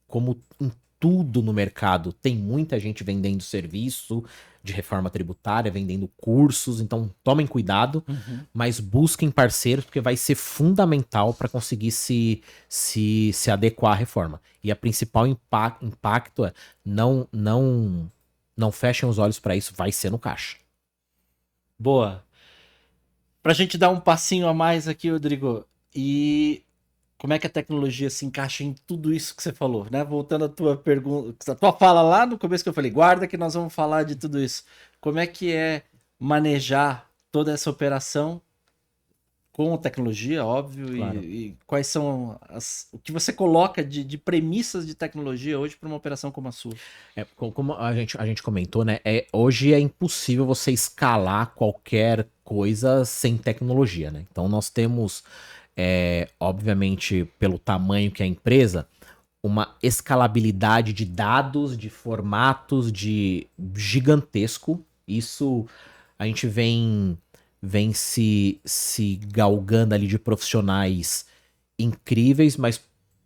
Como em tudo no mercado, tem muita gente vendendo serviço de reforma tributária, vendendo cursos, então tomem cuidado, mas busquem parceiros, porque vai ser fundamental para conseguir se adequar à reforma. E a principal impacto é não fechem os olhos para isso, vai ser no caixa. Boa. Pra gente dar um passinho a mais aqui, Rodrigo, e como é que a tecnologia se encaixa em tudo isso que você falou, né? Voltando à tua pergunta, a tua fala lá no começo que eu falei, guarda que nós vamos falar de tudo isso. Como é que é manejar toda essa operação com tecnologia, óbvio, claro. e quais são o que você coloca de premissas de tecnologia hoje para uma operação como a sua? Como a gente comentou, né? Hoje é impossível você escalar qualquer coisa sem tecnologia, né? Então nós temos, obviamente, pelo tamanho que é a empresa, uma escalabilidade de dados, de formatos, de gigantesco. Isso a gente vem se galgando ali de profissionais incríveis, mas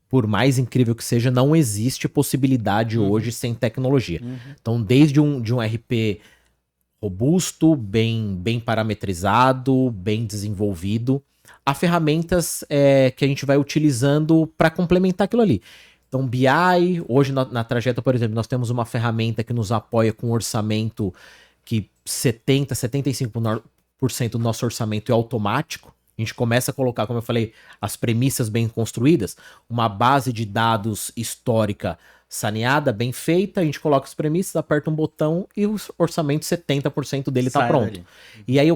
por mais incrível que seja, não existe possibilidade hoje sem tecnologia. Então, desde de um RP robusto, bem parametrizado, bem desenvolvido, a ferramentas que a gente vai utilizando para complementar aquilo ali. Então, BI, hoje na Trajeta, por exemplo, nós temos uma ferramenta que nos apoia com um orçamento que 75% do nosso orçamento é automático. A gente começa a colocar, como eu falei, as premissas bem construídas, uma base de dados histórica saneada, bem feita, a gente coloca as premissas, aperta um botão e o orçamento, 70% dele está pronto. E aí,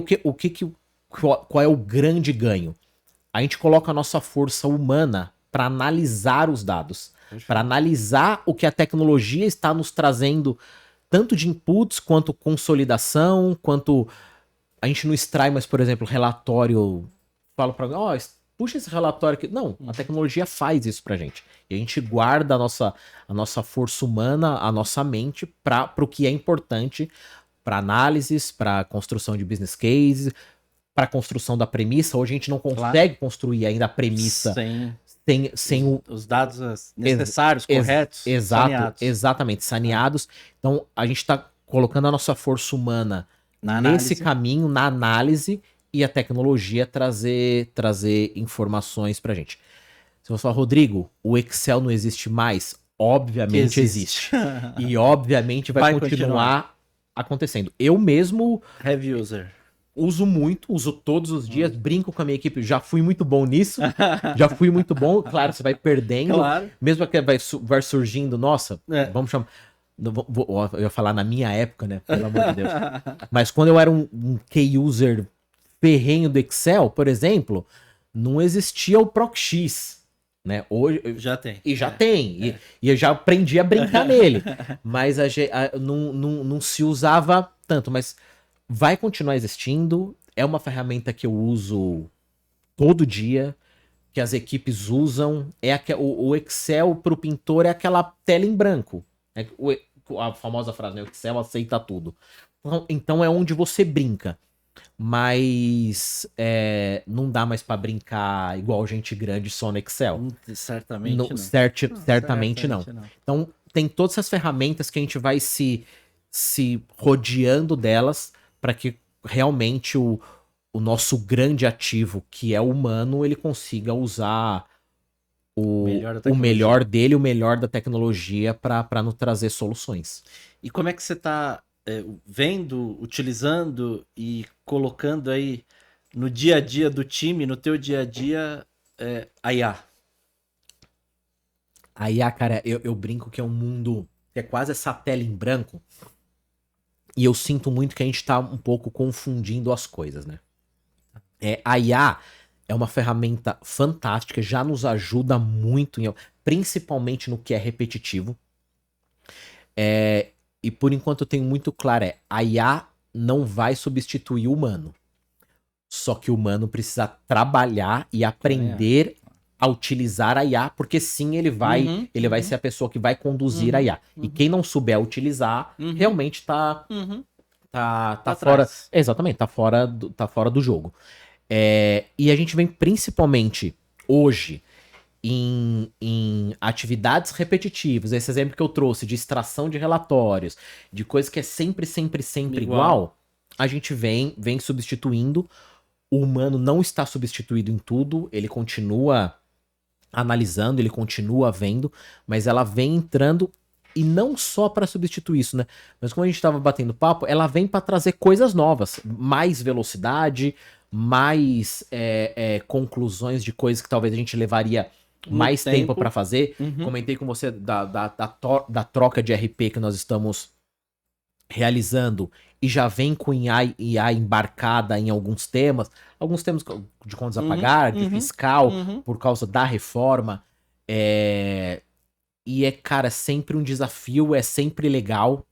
qual é o grande ganho? A gente coloca a nossa força humana para analisar os dados, para analisar o que a tecnologia está nos trazendo, tanto de inputs, quanto consolidação, quanto... A gente não extrai, mas, por exemplo, relatório... Falo para puxa esse relatório aqui. Não, a tecnologia faz isso pra gente. E a gente guarda a nossa força humana, a nossa mente para o que é importante para análises, para construção de business case, para construção da premissa. Hoje a gente não consegue construir ainda a premissa sem os dados necessários, corretos, exatamente, saneados. Então a gente está colocando a nossa força humana nesse caminho, na análise, e a tecnologia trazer informações pra gente. Se você falar, Rodrigo, o Excel não existe mais, obviamente existe. E obviamente vai continuar acontecendo. Eu mesmo heavy user. Uso muito, uso todos os dias, brinco com a minha equipe, já fui muito bom nisso, já fui muito bom, claro, você vai perdendo, mesmo que vai surgindo, nossa, vamos chamar, eu ia falar na minha época, né, pelo amor de Deus, mas quando eu era um key user ferrenho do Excel, por exemplo, não existia o ProcX, né, hoje... Já tem. E já tem, e eu já aprendi a brincar nele, mas não se usava tanto, mas... Vai continuar existindo, é uma ferramenta que eu uso todo dia, que as equipes usam, o Excel para o pintor é aquela tela em branco, a famosa frase, né? O Excel aceita tudo. Então é onde você brinca, mas não dá mais para brincar igual gente grande só no Excel. Certamente não. Certamente não. Então tem todas essas ferramentas que a gente vai se rodeando delas, para que realmente o nosso grande ativo, que é o humano, ele consiga usar o melhor dele, o melhor da tecnologia para nos trazer soluções. E como é que você está vendo, utilizando e colocando aí no dia a dia do time, no teu dia a dia, a IA? A IA, cara, eu brinco que é um mundo que é quase essa tela em branco. E eu sinto muito que a gente tá um pouco confundindo as coisas, né? A IA é uma ferramenta fantástica, já nos ajuda muito, principalmente no que é repetitivo. E por enquanto eu tenho muito claro, a IA não vai substituir o humano. Só que o humano precisa trabalhar e aprender a utilizar a IA, porque sim, ele vai ser a pessoa que vai conduzir a IA. E quem não souber utilizar, realmente tá fora. Exatamente, tá fora do jogo. E a gente vem principalmente hoje em atividades repetitivas. Esse exemplo que eu trouxe de extração de relatórios, de coisa que é sempre igual, a gente vem substituindo. O humano não está substituído em tudo, ele continua analisando, ele continua vendo, mas ela vem entrando, e não só para substituir isso, né? Mas como a gente estava batendo papo, ela vem para trazer coisas novas, mais velocidade, mais conclusões de coisas que talvez a gente levaria mais tempo para fazer. Comentei com você da troca de RP que nós estamos realizando, e já vem com IA embarcada em alguns temas de contas a pagar, de fiscal, por causa da reforma. E cara, sempre um desafio, é sempre legal.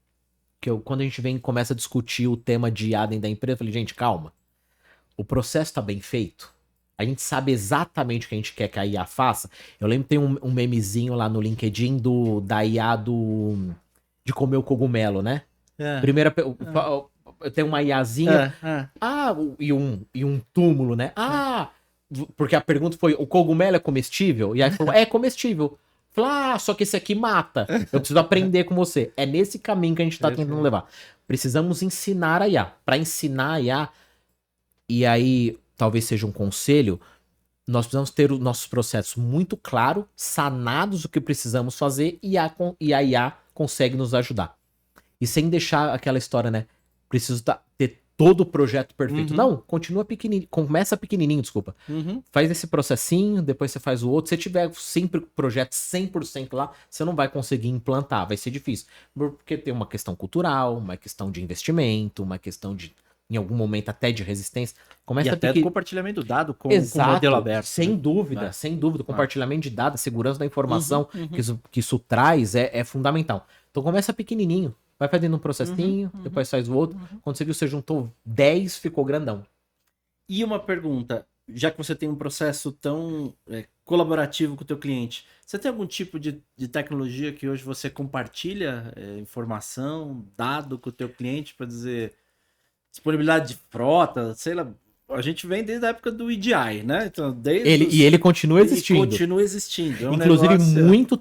Quando a gente começa a discutir o tema de IA dentro da empresa, eu falei, gente, calma. O processo tá bem feito. A gente sabe exatamente o que a gente quer que a IA faça. Eu lembro que tem um memezinho lá no LinkedIn da IA de comer o cogumelo, né? Primeira... Tem uma IAzinha. E um túmulo, né? Porque a pergunta foi, o cogumelo é comestível? E aí falou, é comestível. Falei, só que esse aqui mata. Eu preciso aprender com você. É nesse caminho que a gente tá tentando levar. Precisamos ensinar a IA. Para ensinar a IA, e aí talvez seja um conselho, nós precisamos ter os nossos processos muito claros, sanados o que precisamos fazer, e a IA consegue nos ajudar. E sem deixar aquela história, né? Preciso ter todo o projeto perfeito. Não, continua pequenininho. Começa pequenininho, desculpa. Faz esse processinho, depois você faz o outro. Se tiver sempre projeto 100% lá, você não vai conseguir implantar. Vai ser difícil. Porque tem uma questão cultural, uma questão de investimento, uma questão de, em algum momento, até de resistência. Começa até do compartilhamento de dados com o modelo aberto. Sem dúvida, sem dúvida. Compartilhamento de dados, segurança da informação que isso traz é fundamental. Então começa pequenininho. Vai fazendo um processinho, depois faz o outro. Quando você viu, você juntou 10, ficou grandão. E uma pergunta, já que você tem um processo tão colaborativo com o teu cliente, você tem algum tipo de tecnologia que hoje você compartilha informação, dado com o teu cliente para dizer disponibilidade de frota, sei lá, a gente vem desde a época do EDI, né? Então, E ele continua existindo. E continua existindo. É um Inclusive, negócio... muito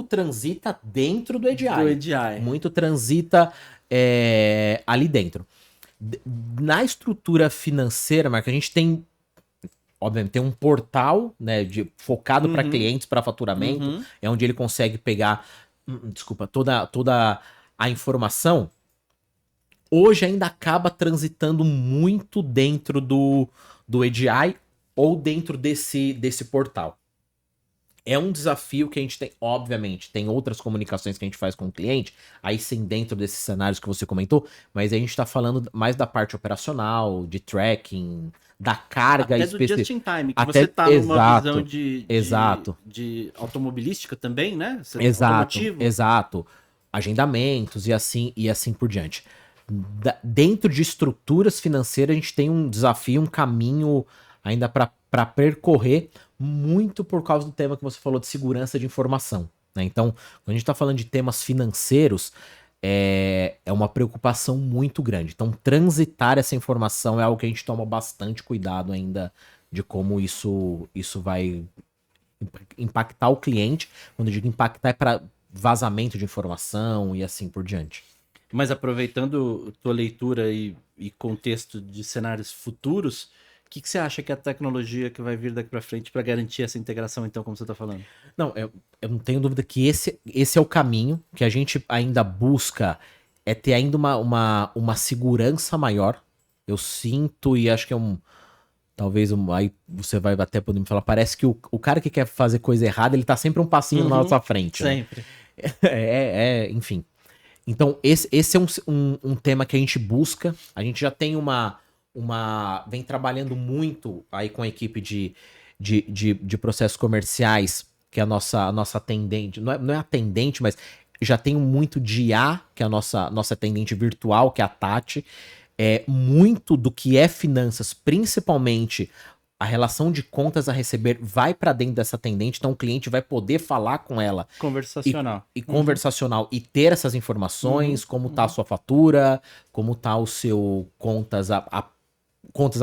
transita dentro do EDI. Do EDI. Muito transita ali dentro. Na estrutura financeira, Marco, a gente tem, obviamente, tem um portal, né, focado para clientes, para faturamento, é onde ele consegue pegar, toda a informação. Hoje ainda acaba transitando muito dentro do EDI ou dentro desse portal. É um desafio que a gente tem, obviamente, tem outras comunicações que a gente faz com o cliente, aí sim dentro desses cenários que você comentou, mas a gente está falando mais da parte operacional, de tracking, da carga específica. Até do just in time, que até, você tá numa exato, visão de automobilística também, né? Exato. Agendamentos e assim por diante. Dentro de estruturas financeiras, a gente tem um desafio, um caminho ainda para percorrer, muito por causa do tema que você falou de segurança de informação, né? Então, quando a gente está falando de temas financeiros, é uma preocupação muito grande. Então, transitar essa informação é algo que a gente toma bastante cuidado ainda de como isso vai impactar o cliente. Quando eu digo impactar, é para vazamento de informação e assim por diante. Mas aproveitando tua leitura e contexto de cenários futuros, o que você acha que é a tecnologia que vai vir daqui para frente para garantir essa integração, então, como você está falando? Não, eu não tenho dúvida que esse é o caminho que a gente ainda busca, é ter ainda uma segurança maior. Eu sinto e acho que talvez aí você vai até poder me falar, parece que o cara que quer fazer coisa errada, ele tá sempre um passinho na nossa frente. Sempre. Né? Enfim. Então, esse é um tema que a gente busca. A gente já tem vem trabalhando muito aí com a equipe de processos comerciais, que é a nossa atendente. Não é atendente, mas já tenho muito de IA, que é a nossa atendente virtual, que é a Tati. Muito do que é finanças, principalmente a relação de contas a receber, vai para dentro dessa atendente, então o cliente vai poder falar com ela. Conversacional. Conversacional e ter essas informações, como tá a sua fatura, como tá o seu contas a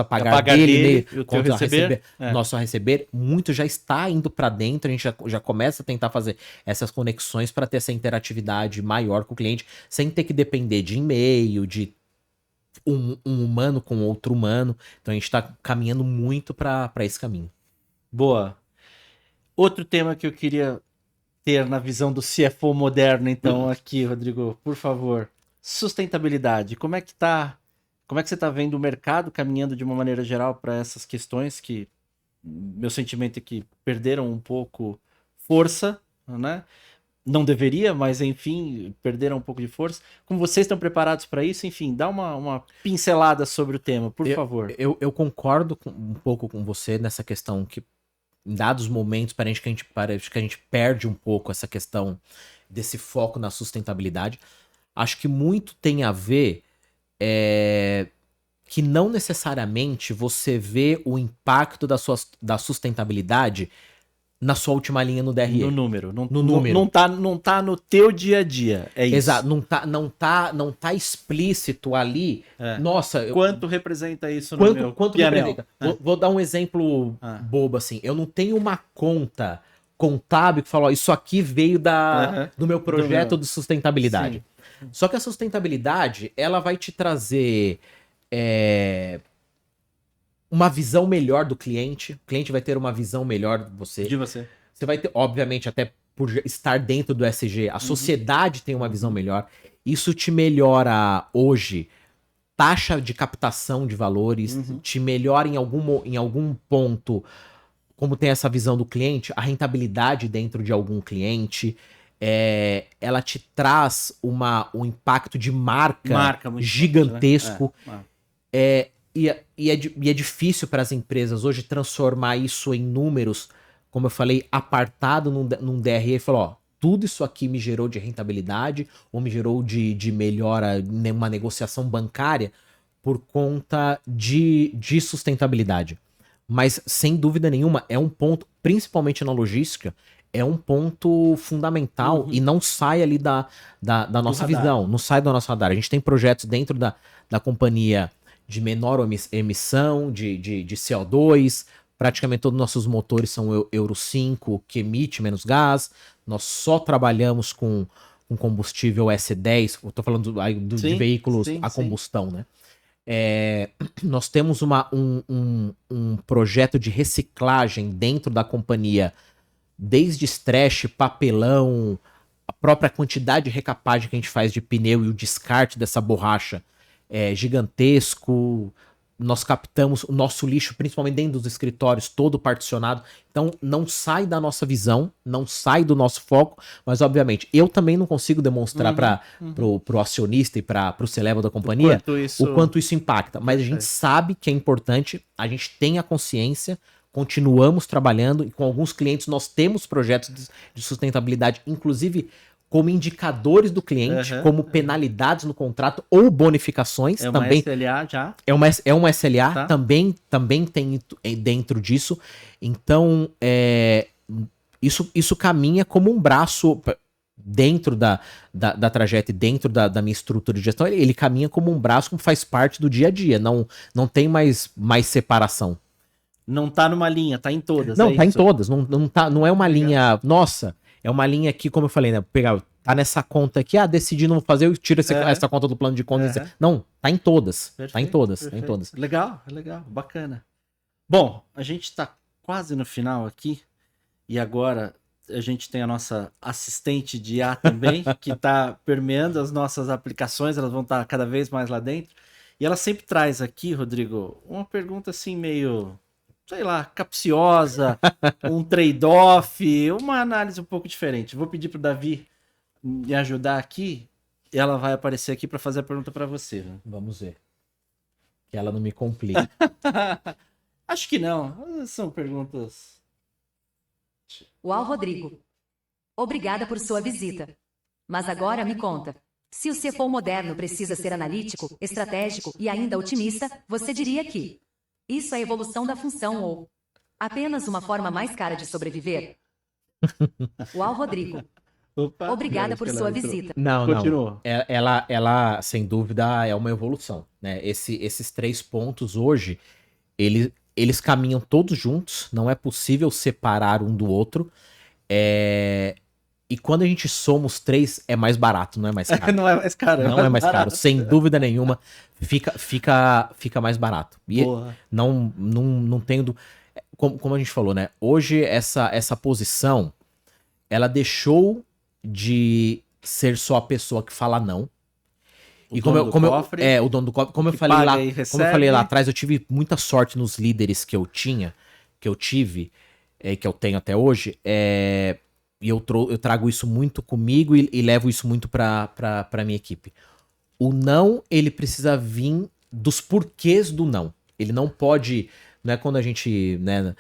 pagar dele, contas a receber, nosso a receber, muito já está indo para dentro, a gente já começa a tentar fazer essas conexões para ter essa interatividade maior com o cliente, sem ter que depender de e-mail, de um humano com outro humano. Então a gente está caminhando muito para esse caminho. Boa. Outro tema que eu queria ter na visão do CFO moderno, então, aqui, Rodrigo, por favor. Sustentabilidade. Como é que você está vendo o mercado caminhando de uma maneira geral para essas questões que, meu sentimento é que perderam um pouco força, né? Não deveria, mas enfim, perderam um pouco de força. Como vocês estão preparados para isso? Enfim, dá uma pincelada sobre o tema, por favor. Eu concordo um pouco com você nessa questão que, em dados momentos, parece que a gente perde um pouco essa questão desse foco na sustentabilidade. Acho que muito tem a ver que não necessariamente você vê o impacto da sustentabilidade na sua última linha no DRE. No número. Não tá no teu dia a dia. É isso. Exato. Não tá explícito ali. Nossa. Quanto representa isso no meu quanto representa? Vou dar um exemplo bobo assim. Eu não tenho uma conta contábil que fala, ó, isso aqui veio do meu projeto de sustentabilidade. Sim. Só que a sustentabilidade, ela vai te trazer uma visão melhor do cliente. O cliente vai ter uma visão melhor de você. Você vai ter, obviamente, até por estar dentro do SG, a sociedade tem uma visão melhor. Isso te melhora hoje taxa de captação de valores, te melhora em algum ponto, como tem essa visão do cliente, a rentabilidade dentro de algum cliente. Ela te traz um impacto de marca gigantesco. Forte, né? E é difícil para as empresas hoje transformar isso em números, como eu falei, apartado num DRE e falar, ó, tudo isso aqui me gerou de rentabilidade ou me gerou de melhora numa negociação bancária. por conta de sustentabilidade. Mas, sem dúvida nenhuma, é um ponto, principalmente na logística, é um ponto fundamental e não sai ali da nossa visão, não sai do nosso radar. A gente tem projetos dentro da companhia de menor emissão de CO2, praticamente todos os nossos motores são Euro 5, que emite menos gás, nós só trabalhamos com combustível S10, eu tô falando de veículos a combustão, né? Nós temos um projeto de reciclagem dentro da companhia, desde estresse, papelão, a própria quantidade de recapagem que a gente faz de pneu e o descarte dessa borracha é gigantesco. Nós captamos o nosso lixo, principalmente dentro dos escritórios, todo particionado. Então, não sai da nossa visão, não sai do nosso foco, mas, obviamente, eu também não consigo demonstrar pro acionista e pro C-level da companhia o quanto isso impacta. Mas a gente sabe que é importante, a gente tem a consciência, continuamos trabalhando, e com alguns clientes nós temos projetos de sustentabilidade, inclusive como indicadores do cliente, como penalidades no contrato ou bonificações. É também. Uma SLA já? É uma SLA, tá. também tem dentro disso. Então, isso caminha como um braço dentro da trajetória, dentro da minha estrutura de gestão. Ele caminha como um braço que faz parte do dia a dia, não tem mais separação. Não tá numa linha, tá em todas. Não, tá em todas. Não é uma linha. Nossa, é uma linha que, como eu falei, né? Pegar, tá nessa conta aqui, decidi não fazer, eu tiro essa conta do plano de contas. Não, tá em todas. Perfeito, tá em todas. Perfeito. Tá em todas. Legal, bacana. Bom, a gente tá quase no final aqui. E agora a gente tem a nossa assistente de IA também, que tá permeando as nossas aplicações, elas vão estar cada vez mais lá dentro. E ela sempre traz aqui, Rodrigo, uma pergunta assim meio, sei lá, capciosa, um trade-off, uma análise um pouco diferente. Vou pedir pro Davi me ajudar aqui, e ela vai aparecer aqui para fazer a pergunta para você. Né? Vamos ver. Que ela não me complique. Acho que não. São perguntas... Uau, Rodrigo. Obrigada por sua visita. Mas agora me conta. Se o CFO moderno precisa ser analítico, estratégico e ainda otimista, você diria que isso é evolução da função ou apenas uma forma mais cara de sobreviver? Uau, Rodrigo. Opa, obrigada por sua visita. Não. Ela, sem dúvida, é uma evolução. Né? Esses 3 pontos hoje, eles caminham todos juntos. Não é possível separar um do outro. E quando a gente soma os 3, é mais barato, não é mais caro. Não é mais caro. Não é mais caro. Sem dúvida nenhuma, fica mais barato. E não tenho... Como a gente falou, né? Hoje, essa posição, ela deixou de ser só a pessoa que fala não. O dono do cofre. Como eu falei lá atrás, eu tive muita sorte nos líderes que eu tive, que eu tenho até hoje. E eu trago isso muito comigo e levo isso muito pra minha equipe. O não, ele precisa vir dos porquês do não. Ele não pode... Não é quando a gente... Né,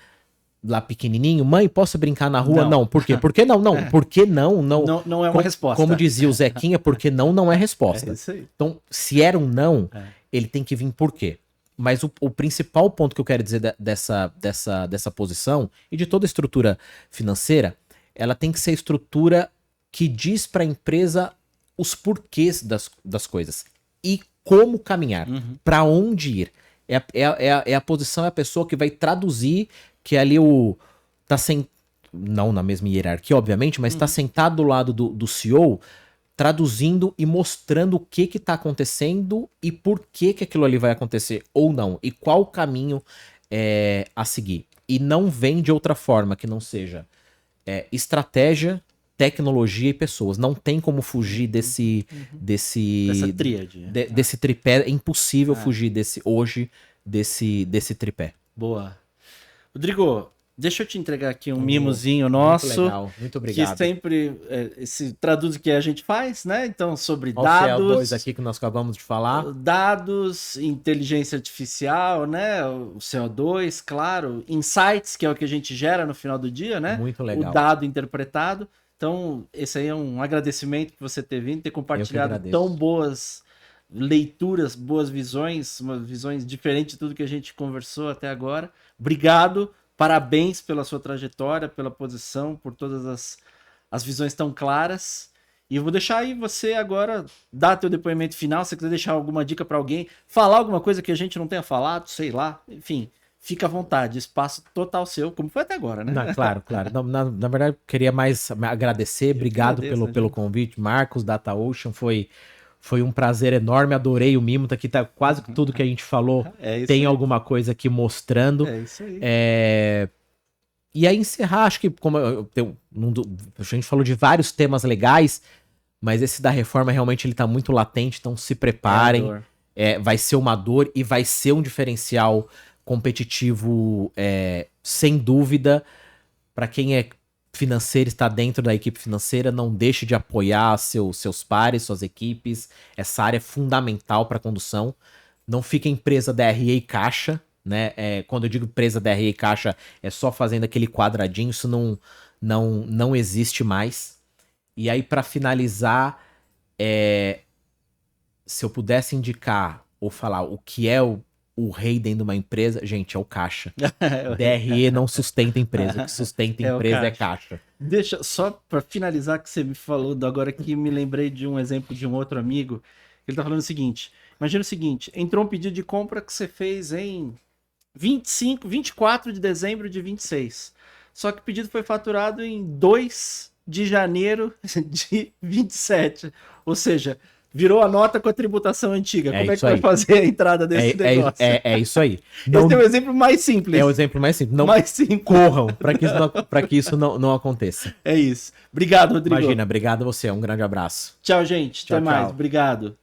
lá pequenininho, mãe, posso brincar na rua? Não. Por quê? Por que não? Não. Por que não? Não é uma resposta. Como dizia o Zequinha, porque não é resposta. Isso aí. Então, se era um não, ele tem que vir por quê? Mas o principal ponto que eu quero dizer dessa posição e de toda a estrutura financeira, ela tem que ser a estrutura que diz para a empresa os porquês das coisas e como caminhar, para onde ir. É a posição, é a pessoa que vai traduzir, que ali não na mesma hierarquia, obviamente, mas está sentado do lado do CEO, traduzindo e mostrando o que está acontecendo e por que aquilo ali vai acontecer ou não, e qual o caminho a seguir. E não vem de outra forma que não seja estratégia, tecnologia e pessoas. Não tem como fugir dessa tríade. Desse tripé. É impossível fugir desse tripé. Boa. Rodrigo, deixa eu te entregar aqui um mimozinho nosso. Muito legal, muito obrigado. Que sempre traduz o que a gente faz, né? Então, sobre olha dados. O CO2 aqui que nós acabamos de falar. Dados, inteligência artificial, né? O CO2, claro. Insights, que é o que a gente gera no final do dia, né? Muito legal. O dado interpretado. Então, esse aí é um agradecimento por você ter vindo, ter compartilhado tão boas leituras, boas visões, umas visões diferentes de tudo que a gente conversou até agora. Obrigado, parabéns pela sua trajetória, pela posição, por todas as visões tão claras. E eu vou deixar aí você agora dar teu depoimento final, se você quiser deixar alguma dica para alguém, falar alguma coisa que a gente não tenha falado, sei lá, enfim, fica à vontade, espaço total seu, como foi até agora, né? Não, claro. Na verdade, eu queria mais agradecer, obrigado pelo convite, Marcos, DataOcean, foi um prazer enorme, adorei o Mimo, tá aqui, tá quase tudo que a gente falou, tem aí alguma coisa aqui mostrando. É isso aí. E aí encerrar, acho que como a gente falou de vários temas legais, mas esse da reforma realmente ele tá muito latente, então se preparem, vai ser uma dor e vai ser um diferencial competitivo, sem dúvida. Para quem é financeiro, está dentro da equipe financeira, não deixe de apoiar seus pares, suas equipes. Essa área é fundamental para a condução. Não fiquem presa da RE e caixa, né? Quando eu digo presa da RE e caixa, é só fazendo aquele quadradinho, isso não existe mais. E aí, para finalizar, se eu pudesse indicar ou falar o que é o rei dentro de uma empresa, gente, é o caixa. DRE não sustenta empresa, o que sustenta empresa é caixa. Deixa, só para finalizar que você me falou agora que me lembrei de um exemplo de um outro amigo, ele tá falando o seguinte, imagina o seguinte, entrou um pedido de compra que você fez em 24 de dezembro de 26, só que o pedido foi faturado em 2 de janeiro de 27, ou seja, virou a nota com a tributação antiga. Como é que vai fazer a entrada desse negócio? É isso aí. Esse é o exemplo mais simples. É o exemplo mais simples. Não mais simples. Corram para que isso não aconteça. É isso. Obrigado, Rodrigo. Imagina, obrigado a você. Um grande abraço. Tchau, gente. Até mais. Obrigado.